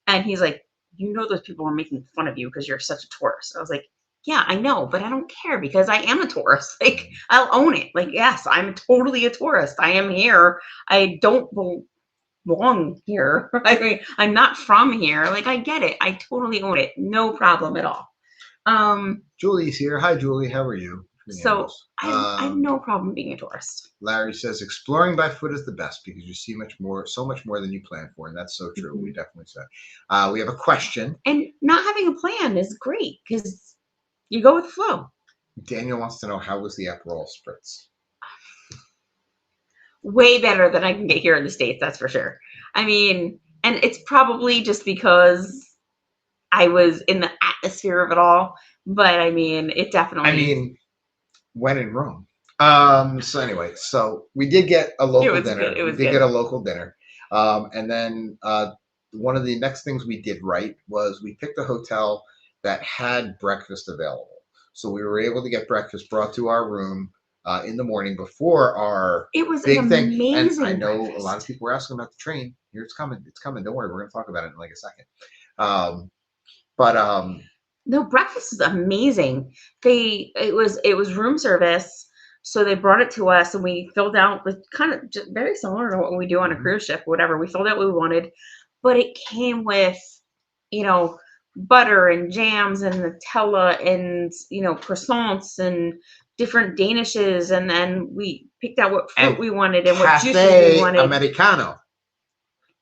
And he's like, you know, those people are making fun of you because you're such a tourist. I was like, yeah, I know, but I don't care because I am a tourist. Like, I'll own it. Like, yes, I'm totally a tourist. I am here. I don't belong here. I mean, I'm not from here. Like, I get it. I totally own it. No problem at all. Julie's here. Hi, Julie. How are you? So I have no problem being a tourist. Larry says exploring by foot is the best because you see so much more than you plan for, and that's so true. We definitely said. We have a question, and not having a plan is great because you go with the flow. Daniel wants to know, how was the Aperol spritz? Way better than I can get here in the States, that's for sure. I mean, and it's probably just because I was in the atmosphere of it all. But I mean, it definitely. I mean, when in Rome. So anyway, so we did get a local dinner. We did get a local dinner. And then one of the next things we did right was we picked a hotel that had breakfast available. So we were able to get breakfast brought to our room in the morning before our big thing. And I know breakfast. A lot of people were asking about the train. Here it's coming. It's coming. Don't worry. We're going to talk about it in like a second. No, breakfast is amazing. It was room service, so they brought it to us, and we filled out with kind of just very similar to what we do on a cruise ship, whatever. We filled out what we wanted, but it came with, butter and jams and Nutella and croissants and different danishes, and then we picked out what fruit we wanted and what juices we wanted. Americano,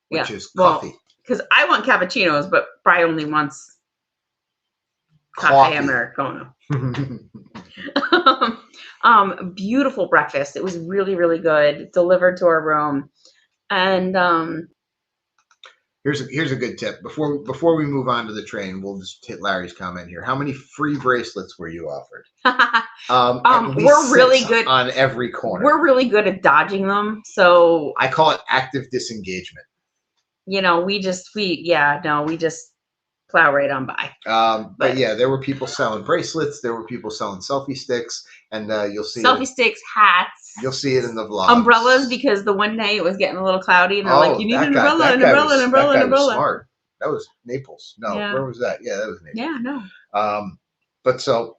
which is coffee. Because I want cappuccinos, but Bri only wants Cafe Americano. Beautiful breakfast. It was really, really good. Delivered to our room. And here's a good tip. Before we move on to the train, we'll just hit Larry's comment here. How many free bracelets were you offered? We're really good on every corner. We're really good at dodging them. So I call it active disengagement. We just plow right on by. But yeah, there were people selling bracelets. There were people selling selfie sticks, and you'll see selfie sticks, hats. You'll see it in the vlog. Umbrellas, because the one day it was getting a little cloudy, and they're like, "You need an umbrella, an umbrella, an umbrella, an umbrella." Smart. That was Naples. No, where was that? Yeah, that was Naples. Yeah, no. But so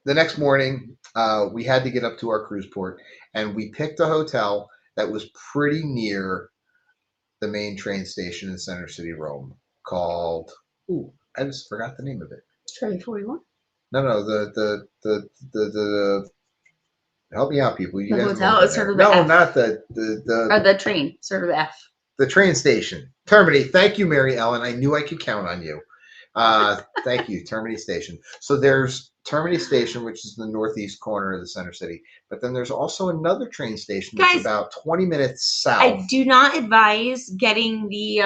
the next morning, we had to get up to our cruise port, and we picked a hotel that was pretty near the main train station in Center City, Rome, called Ooh, I just forgot the name of it. Charlie 41. No, the help me out, people. You The guys have all hotel been is sort there. of the No, F. not Or the train, sort of the F. the train station. Termini. Thank you, Mary Ellen. I knew I could count on you. Thank you, Termini Station. So there's Termini Station, which is in the northeast corner of the center city. But then there's also another train station that's Guys, about 20 minutes south. I do not advise getting the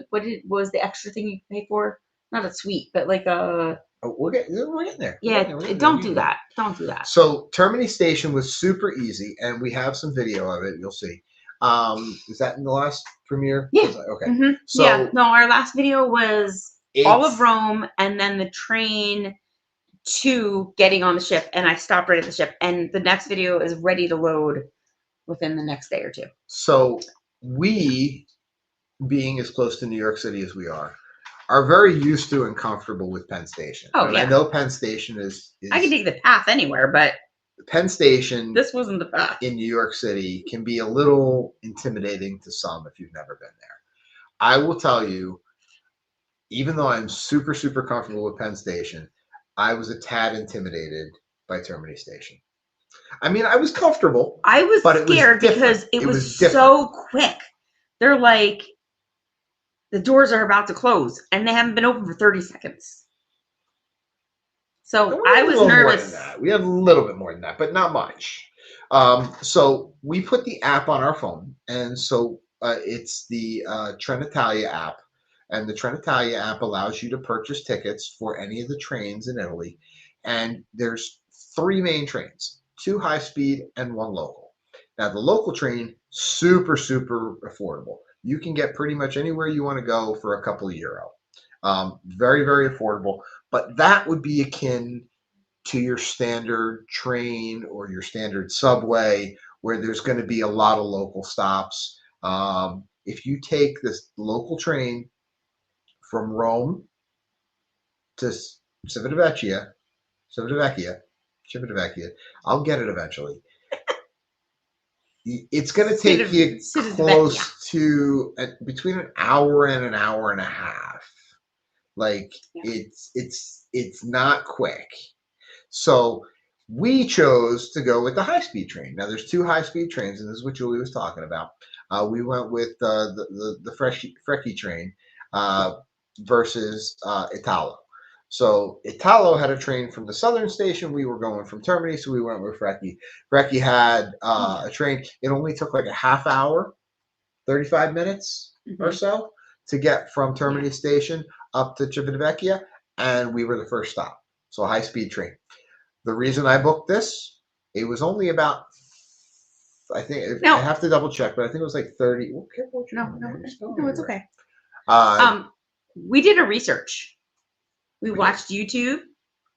what was the extra thing you pay for? Not a suite, but like a. Oh, we're getting there. Yeah, don't do that. Don't do that. So Termini Station was super easy, and we have some video of it. You'll see. Is that in the last premiere? Yeah. Okay. Mm-hmm. So yeah. No, our last video was all of Rome, and then the train to getting on the ship, and I stopped right at the ship. And the next video is ready to load within the next day or two. So we, being as close to New York City as we are very used to and comfortable with Penn Station. Oh, and yeah. I know Penn Station is I can take the path anywhere, but Penn Station. This wasn't the path. In New York City can be a little intimidating to some if you've never been there. I will tell you, even though I'm super, super comfortable with Penn Station, I was a tad intimidated by Termini Station. I mean, I was comfortable. I was scared because it was so quick. They're like, the doors are about to close, and they haven't been open for 30 seconds. So I was nervous. We had a little bit more than that, but not much. So we put the app on our phone, and so it's the Trenitalia app. And the Trenitalia app allows you to purchase tickets for any of the trains in Italy. And there's 3 main trains, 2 high speed and 1 local. Now the local train, super, super affordable. You can get pretty much anywhere you want to go for a couple of euro. Very, very affordable. But that would be akin to your standard train or your standard subway, where there's going to be a lot of local stops. If you take this local train from Rome to Civitavecchia, I'll get it eventually. It's going to take you close to between an hour and an hour and a half. Like it's not quick. So we chose to go with the high-speed train. Now there's 2 high-speed trains, and this is what Julie was talking about. We went with the Frecchi train versus Italo. So Italo had a train from the southern station. We were going from Termini, so we went with Frecchi. Frecchi had a train. It only took like a half hour, 35 minutes or so to get from Termini station up to Civitavecchia, and we were the first stop. So a high-speed train. The reason I booked this, it was only about, I think, I have to double check, but I think it was like 30. No, it's okay. We did a research. We watched YouTube.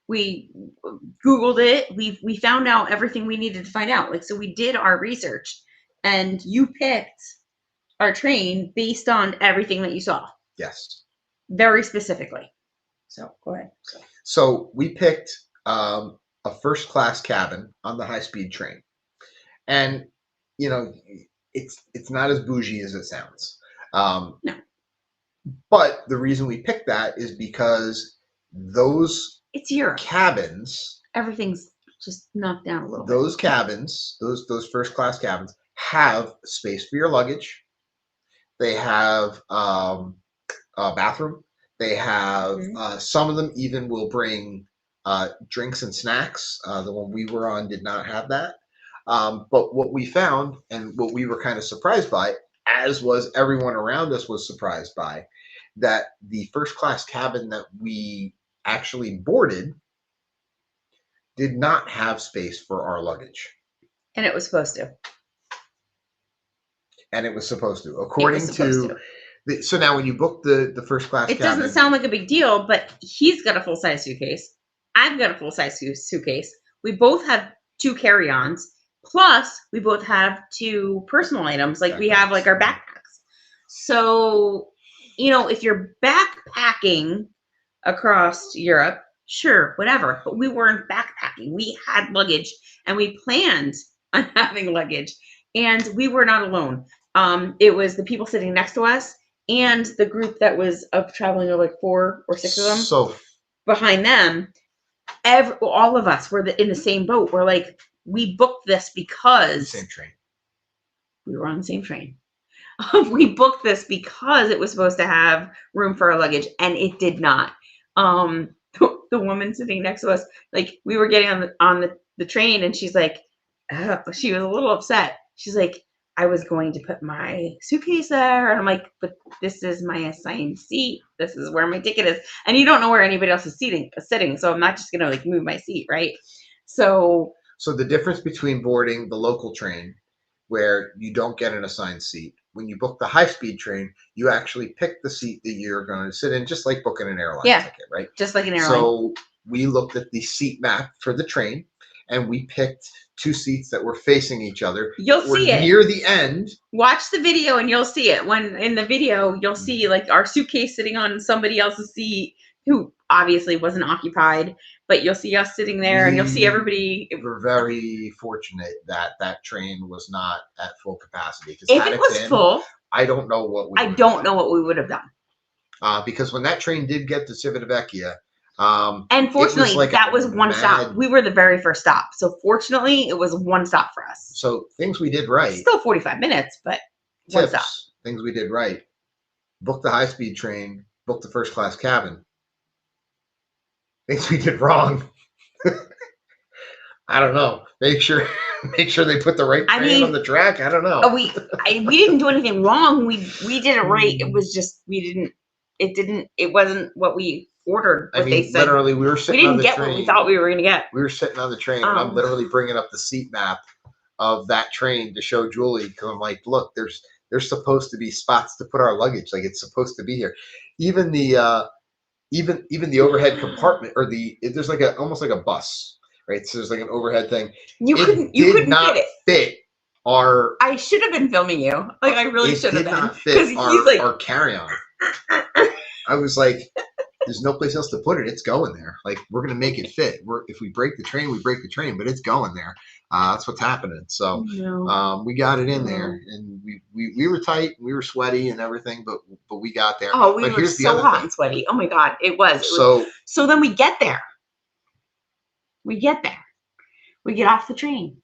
We Googled it. We found out everything we needed to find out. Like, so we did our research, and you picked our train based on everything that you saw. Yes. Very specifically. So go ahead. So we picked a first class cabin on the high speed train, and you know it's not as bougie as it sounds. No. But the reason we picked that is because those cabins, everything's just knocked down a little bit. Those cabins, those first class cabins, have space for your luggage. They have a bathroom. They have some of them even will bring drinks and snacks. The one we were on did not have that. But what we found and what we were kind of surprised by, as was everyone around us was surprised by, that the first class cabin that we actually boarded did not have space for our luggage. And it was supposed to. According to. So now when you book the first class cabin. It doesn't sound like a big deal, but he's got a full-size suitcase. I've got a full-size suitcase. We both have 2 carry-ons. Plus, we both have 2 personal items. Like we have like our backpacks. So, you know, if you're backpacking across Europe, sure, whatever. But we weren't backpacking. We had luggage, and we planned on having luggage. And we were not alone. It was the people sitting next to us and the group that was of traveling of like 4 or 6 of them. So behind them, all of us were in the same boat. We're like, we booked this because same train. We were on the same train. We booked this because it was supposed to have room for our luggage, and it did not. The woman sitting next to us, like, we were getting on the train, and she's like, she was a little upset. She's like, I was going to put my suitcase there, and I'm like, but this is my assigned seat. This is where my ticket is, and you don't know where anybody else is sitting. So I'm not just gonna like move my seat, right? So the difference between boarding the local train, where you don't get an assigned seat, when you book the high-speed train, you actually pick the seat that you're going to sit in, just like booking an airline ticket, right? Just like an airline. So we looked at the seat map for the train, and we picked 2 seats that were facing each other. You'll see it near the end. Watch the video and you'll see it. When in the video, you'll see like our suitcase sitting on somebody else's seat who obviously wasn't occupied, but you'll see us sitting there and you'll see everybody. We're very fortunate that that train was not at full capacity. If it was full, I don't know what we would have done. Because when that train did get to Civitavecchia, and fortunately, that was one stop. We were the very first stop. So fortunately, it was one stop for us. So things we did right. Still 45 minutes, but one stop. Things we did right. Book the high-speed train. Book the first-class cabin. Things we did wrong. I don't know. Make sure they put the right train on the track. I don't know. We didn't do anything wrong. We did it right. It was just it wasn't what we ordered. They said. Literally, we were sitting on the train. We didn't get what we thought we were going to get. We were sitting on the train, and I'm literally bringing up the seat map of that train to show Julie, because I'm like, look, there's supposed to be spots to put our luggage. Like, it's supposed to be here. Even the even the overhead compartment, or there's like almost like a bus, right? So there's like an overhead thing. You couldn't get it. Fit our. I should have been filming you. Like, I really should have been. It did not fit our carry-on. I was like, there's no place else to put it. It's going there. Like, we're gonna make it fit. If we break the train, we break the train, but it's going there. That's what's happening. So we got it in there, and we were tight, we were sweaty and everything, but we got there. Oh, we were so hot and sweaty. Oh my God, it was. So then we get there. We get off the train.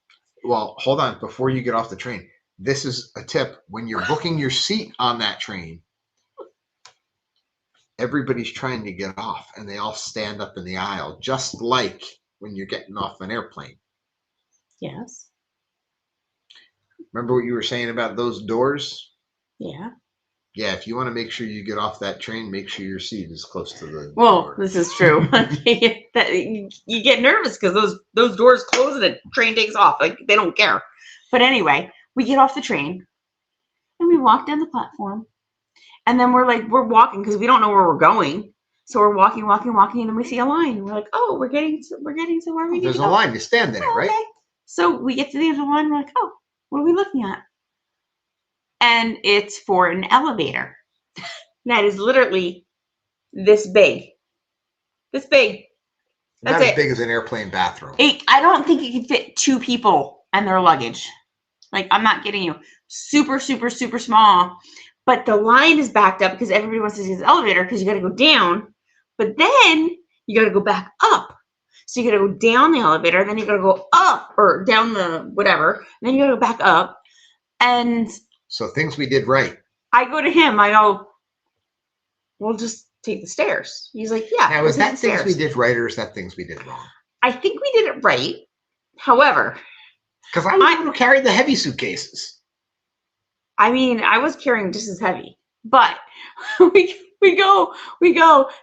Well, hold on. Before you get off the train, this is a tip. When you're booking your seat on that train, everybody's trying to get off, and they all stand up in the aisle, just like when you're getting off an airplane. Yes. Remember what you were saying about those doors? Yeah. Yeah, if you want to make sure you get off that train, make sure your seat is close to the door. This is true. You get nervous because those doors close and the train takes off. Like, they don't care. But anyway, we get off the train and we walk down the platform. And then we're walking because we don't know where we're going. So we're walking, and then we see a line. We're like, oh, we're getting to where we need to go. There's a line. You stand in it, right? Okay. So we get to the end of the line. We're like, oh, what are we looking at? And it's for an elevator that is literally this big. This big. Not as big as an airplane bathroom. I don't think it can fit 2 people and their luggage. Like, I'm not kidding you. Super, super, super small. But the line is backed up because everybody wants to see this elevator because you got to go down. But then you got to go back up. So you got to go down the elevator, then you got to go up or down the whatever, and then you got to go back up. And so things we did right. I go to him. I go, we'll just take the stairs. He's like, yeah. Now, is that things we did right, or is that things we did wrong? I think we did it right. However, because I'm the one who carried the heavy suitcases. I mean, I was carrying just as heavy, but we go,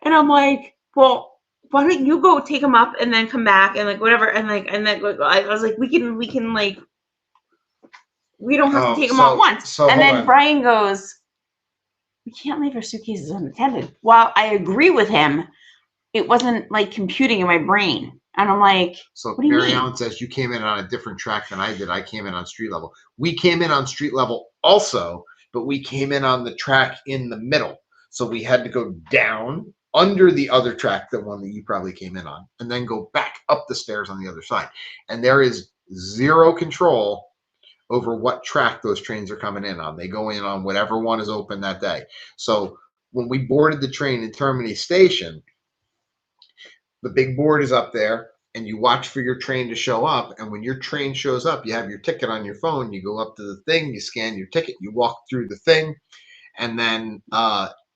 and I'm like, well, why don't you go take them up and then come back and like whatever, and then I was like, we can like, we don't have to take them all at once. And then Brian goes, we can't leave our suitcases unattended. While I agree with him, it wasn't like computing in my brain. And I'm like, so Mary Ellen says you came in on a different track than I did. I came in on street level. We came in on street level also, but we came in on the track in the middle. So we had to go down under the other track, the one that you probably came in on, and then go back up the stairs on the other side. And there is zero control over what track those trains are coming in on. They go in on whatever one is open that day. So when we boarded the train in Termini Station, the big board is up there, and you watch for your train to show up. And when your train shows up, you have your ticket on your phone. You go up to the thing, you scan your ticket, you walk through the thing, and then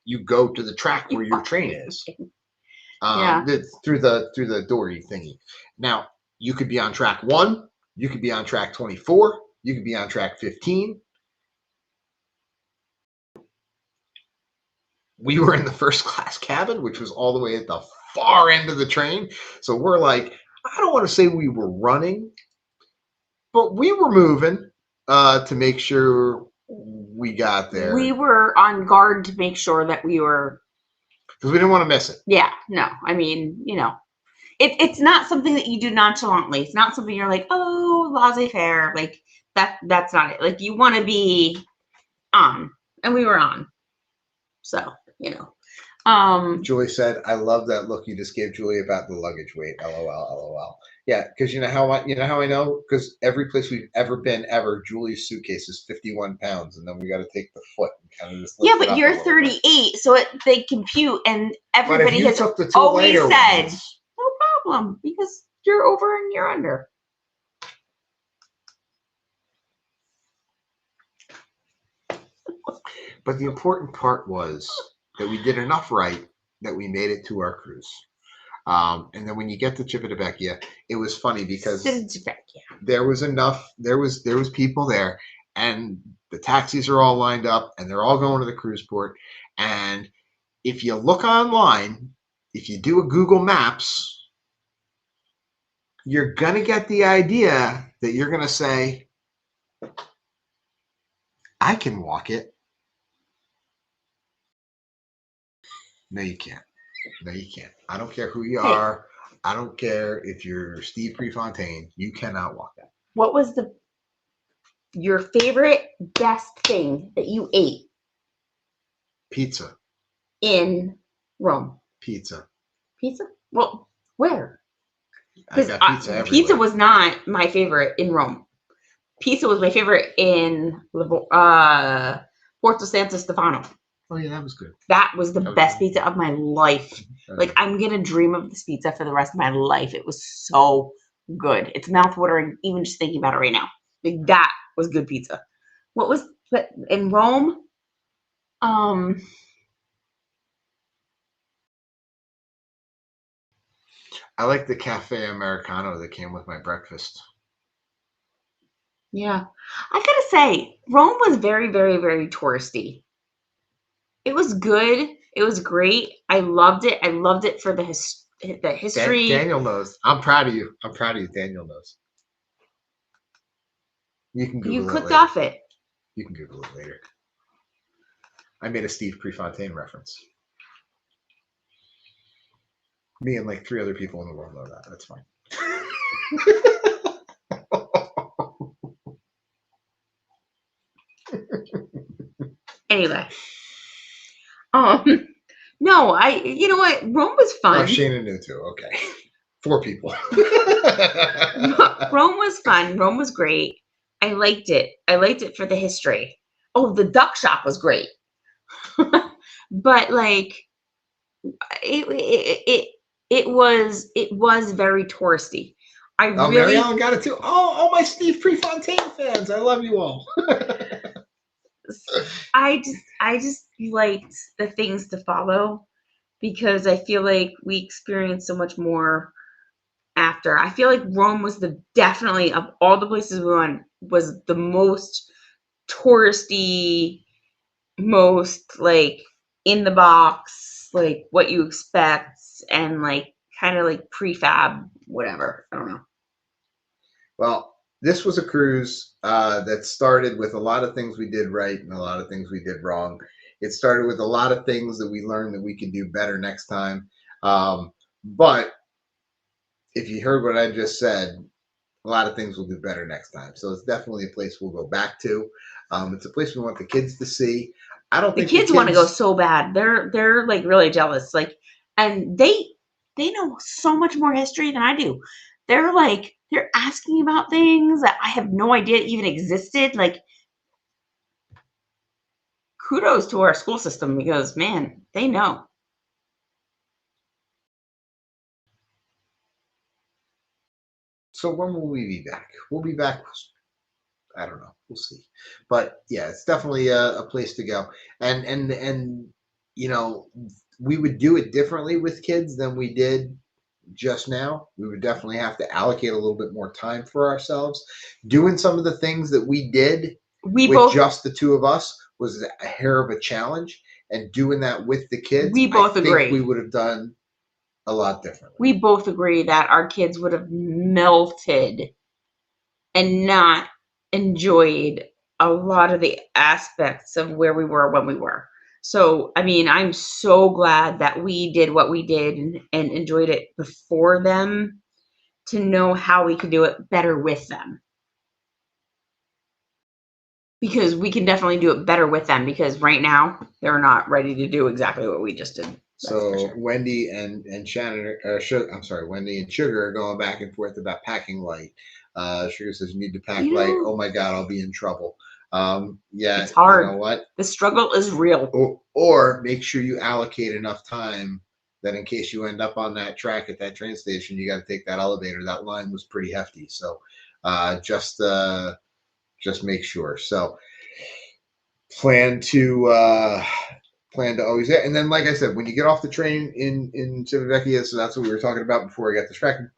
you go to the track where your train is. Through the dory thingy. Now, you could be on track 1, you could be on track 24, you could be on track 15. We were in the first class cabin, which was all the way at the far end of the train. So we're like, I don't want to say we were running, but we were moving to make sure we got there. We were on guard to make sure that we were, because we didn't want to miss it. Yeah, no. I mean, it's not something that you do nonchalantly. It's not something you're like, oh, laissez-faire. Like that's not it. Like you want to be on, and we were on. So, Julie said, I love that look you just gave Julie about the luggage weight. LOL, LOL. Yeah, because you know how I know? Because every place we've ever been, Julie's suitcase is 51 pounds, and then we got to take the foot and kind of just lift it but up you're 38, so they compute, and everybody has always said, no problem, because you're over and you're under. But the important part was that we did enough right that we made it to our cruise. And then when you get to Civitavecchia, it was funny because there was people there, and the taxis are all lined up, and they're all going to the cruise port. And if you look online, if you do a Google Maps, you're gonna get the idea that you're gonna say, I can walk it. No, you can't. No, you can't. I don't care who you are. I don't care if you're Steve Prefontaine. You cannot walk that. What was your favorite, best thing that you ate? Pizza. In Rome. Pizza. Pizza? Well, where? I got pizza everywhere. Pizza was not my favorite in Rome. Pizza was my favorite in Porto Santo Stefano. Oh yeah, that was good. That was the best pizza of my life. Like, I'm gonna dream of this pizza for the rest of my life. It was so good. It's mouthwatering even just thinking about it right now. Like, that was good pizza. What was in Rome? I like the cafe Americano that came with my breakfast. Yeah, I gotta say, Rome was very, very, very touristy. It was good. It was great. I loved it. I loved it for the history. Daniel knows. I'm proud of you. I'm proud of you. Daniel knows. You can Google You it clicked later. off it. You can Google it later. I made a Steve Prefontaine reference. Me and like 3 other people in the world know that. That's fine. Anyway. No, you know what? Rome was fun. Oh, Shana knew too. Okay. 4 people. Rome was fun. Rome was great. I liked it. I liked it for the history. Oh, the duck shop was great. But like, it was very touristy. Mary Ellen got it too. Oh, my Steve Prefontaine fans. I love you all. I just liked the things to follow, because I feel like we experienced so much more after. I feel like Rome was definitely of all the places we went, was the most touristy, most like in the box, like what you expect, and like kind of like prefab, whatever. I don't know. Well, this was a cruise that started with a lot of things we did right and a lot of things we did wrong. It started with a lot of things that we learned that we could do better next time. But if you heard what I just said, a lot of things we'll do better next time. So it's definitely a place we'll go back to. It's a place we want the kids to see. I don't think the kids want to go so bad. They're like really jealous. Like, and they know so much more history than I do. They're like, They're asking about things that I have no idea even existed. Like, kudos to our school system because, man, they know. So when will we be back? We'll be back. I don't know. We'll see. But yeah, it's definitely a place to go. And you know, we would do it differently with kids than we did just now. We would definitely have to allocate a little bit more time for ourselves. Doing some of the things that we did with just the two of us was a hair of a challenge. And doing that with the kids, I think we would have done a lot differently. We both agree that our kids would have melted and not enjoyed a lot of the aspects of where we were when we were. So, I mean, I'm so glad that we did what we did and enjoyed it before them to know how we could do it better with them. Because we can definitely do it better with them because right now they're not ready to do exactly what we just did. So sure. Wendy and Shannon, I'm sorry, Wendy and Sugar are going back and forth about packing light. Sugar says you need to pack light. Oh my God, I'll be in trouble. Yeah, it's hard. You know what? The struggle is real. Or make sure you allocate enough time that in case you end up on that track at that train station, you got to take that elevator. That line was pretty hefty, so just make sure. So plan to always, and then like I said, when you get off the train in Civitavecchia, so that's what we were talking about before I got distracted.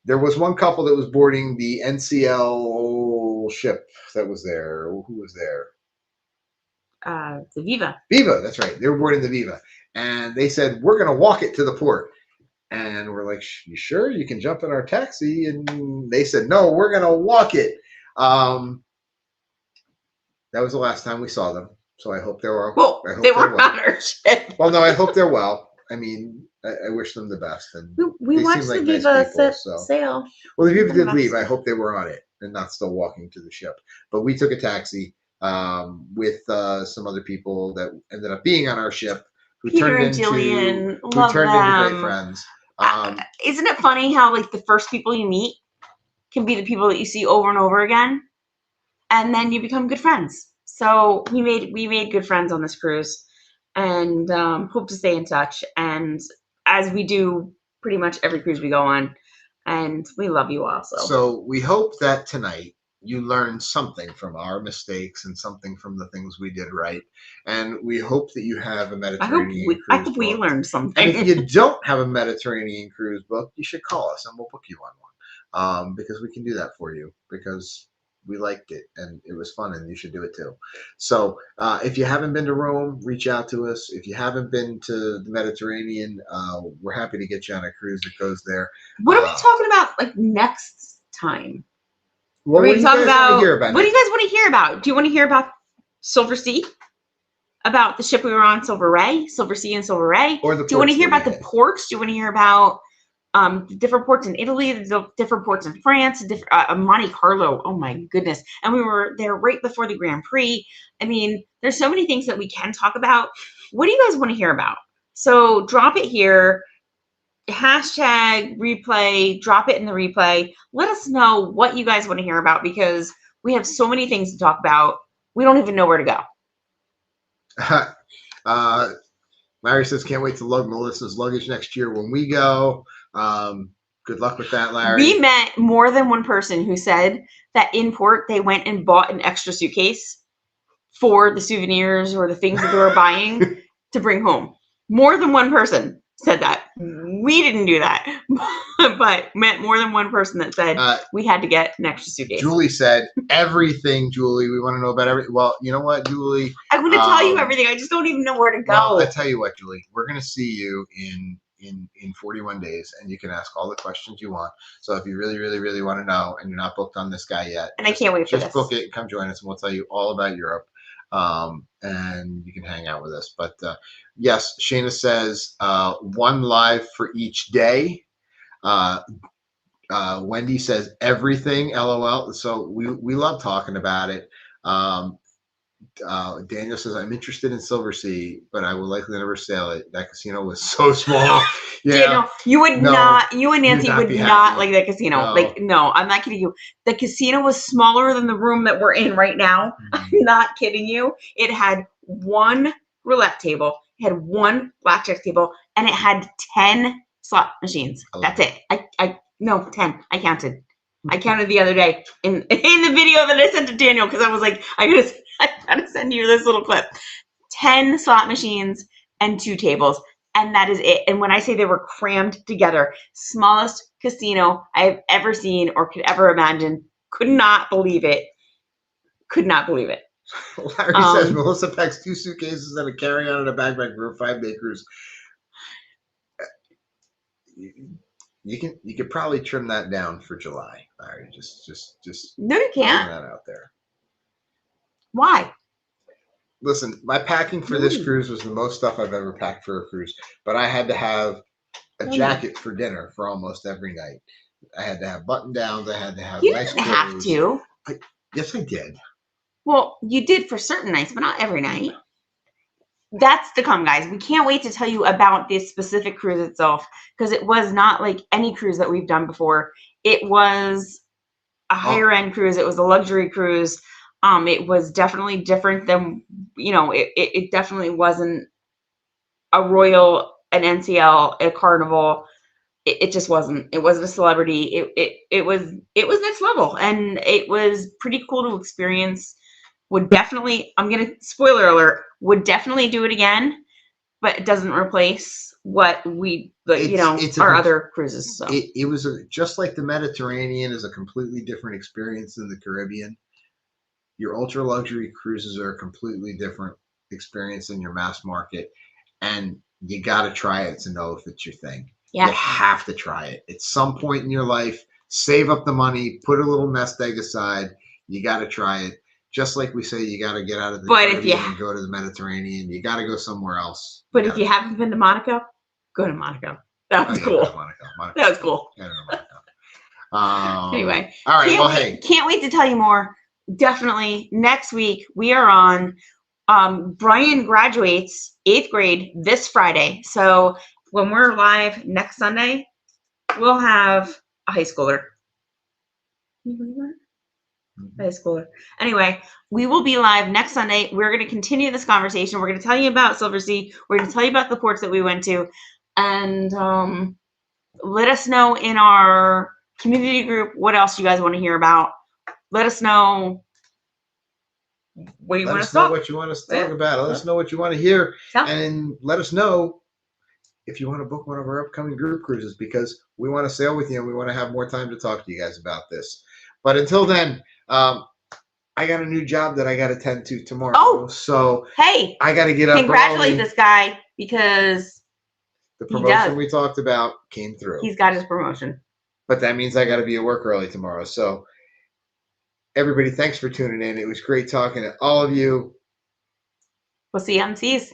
There was one couple that was boarding the NCL ship that was there. Who was there? The Viva. Viva, that's right. They were boarding the Viva, and they said we're going to walk it to the port. And we're like, you sure? You can jump in our taxi? And they said, no, we're going to walk it. That was the last time we saw them. So I hope they're well. Well, they weren't on our ship. Well, no, I hope they're well. I mean, I wish them the best. And we watched the Viva sail. Well, the Viva did leave. I hope they were on it and not still walking to the ship. But we took a taxi with some other people that ended up being on our ship who turned into great friends. Isn't it funny how like the first people you meet can be the people that you see over and over again, and then you become good friends. So we made good friends on this cruise, and hope to stay in touch. And as we do pretty much every cruise we go on, and we love you all. So we hope that tonight you learned something from our mistakes and something from the things we did right. And we hope that you have a Mediterranean cruise book. I hope we learned something. And if you don't have a Mediterranean cruise book, you should call us and we'll book you on one. Because we can do that for you because we liked it and it was fun and you should do it too. So if you haven't been to Rome, reach out to us. If you haven't been to the Mediterranean, we're happy to get you on a cruise that goes there. What are we talking about like next time? What do you guys want to hear about? What do you guys want to hear about? Do you want to hear about Silver Sea? About the ship we were on, Silver Sea and Silver Ray? Or do you want to hear about the ports? Do you want to hear about the different ports in Italy, the different ports in France, Monte Carlo? Oh my goodness. And we were there right before the Grand Prix. I mean, there's so many things that we can talk about. What do you guys want to hear about? So drop it here. Hashtag replay, drop it in the replay. Let us know what you guys want to hear about because we have so many things to talk about. We don't even know where to go. Larry says, can't wait to lug Melissa's luggage next year when we go. Good luck with that, Larry. We met more than one person who said that in port they went and bought an extra suitcase for the souvenirs or the things that they were buying to bring home. More than one person said that. We didn't do that, but met more than one person that said we had to get an extra suitcase. Julie said everything. Julie, we want to know about everything. Well, you know what, Julie? I'm going to tell you everything. I just don't even know where to go. Well, I tell you what, Julie, we're going to see you in 41 days, and you can ask all the questions you want. So if you really, really, really want to know, and you're not booked on this guy yet, and I can't wait for this. Just book it and come join us, and we'll tell you all about Europe. And you can hang out with us. But yes, Shayna says 1 live for each day. Wendy says everything, LOL. So we love talking about it. Daniel says, I'm interested in Silversea, but I will likely never sail it. That casino was so small. Yeah. Daniel, you would No, not, you and Nancy you'd not would be not happy. like that casino. No. Like, no, I'm not kidding you. The casino was smaller than the room that we're in right now. I'm not kidding you. It had one roulette table, it had one blackjack table, and it had 10 slot machines. That's it. No, 10. I counted. I counted the other day in the video that I sent to Daniel because I was like, I gotta send you this little clip. 10 slot machines and 2 tables. And that is it. And when I say they were crammed together, smallest casino I've ever seen or could ever imagine. Could not believe it. Could not believe it. Larry says Melissa packs 2 suitcases and a carry-on and a backpack for a 5-day cruise. You could probably trim that down for July, Larry. Just no, you can't. That out there. Why? Listen, my packing for this cruise was the most stuff I've ever packed for a cruise, but I had to have a jacket for dinner for almost every night. I had to have button downs. I had to have nice clothes. Have to. Yes, I did. Well, you did for certain nights, but not every night. That's to come, guys. We can't wait to tell you about this specific cruise itself because it was not like any cruise that we've done before. It was a higher end cruise. It was a luxury cruise. It was definitely different than, it definitely wasn't a Royal, an NCL, a Carnival. It just wasn't. It wasn't a celebrity. It was next level, and it was pretty cool to experience. Would definitely, I'm gonna spoiler alert, would definitely do it again, but it doesn't replace what we our other cruises. So it was just like the Mediterranean is a completely different experience than the Caribbean. Your ultra luxury cruises are a completely different experience than your mass market, and you got to try it to know if it's your thing. Yeah. You have to try it at some point in your life. Save up the money, put a little nest egg aside. You got to try it. Just like we say, you got to get out of the Caribbean and go to the Mediterranean. You got to go somewhere else. But if you haven't been to Monaco, go to Monaco. That was cool. Monaco. That was cool. Anyway. All right. Can't wait to tell you more. Definitely next week we are on. Brian graduates 8th grade this Friday. So when we're live next Sunday, we'll have a high schooler. Can you believe that? High schooler. Anyway, we will be live next Sunday. We're going to continue this conversation. We're going to tell you about Silversea. We're going to tell you about the ports that we went to. And let us know in our community group what else you guys want to hear about. Let us know what you want to talk. What you want us to talk about. Let us know what you want to hear. And let us know if you want to book one of our upcoming group cruises, because we want to sail with you and we want to have more time to talk to you guys about this. But until then, I got a new job that I got to tend to tomorrow. Oh, so hey, I got to get up. Congratulate this guy because the promotion we talked about came through. He's got his promotion. But that means I got to be at work early tomorrow. So everybody, thanks for tuning in. It was great talking to all of you. We'll see you on Seas.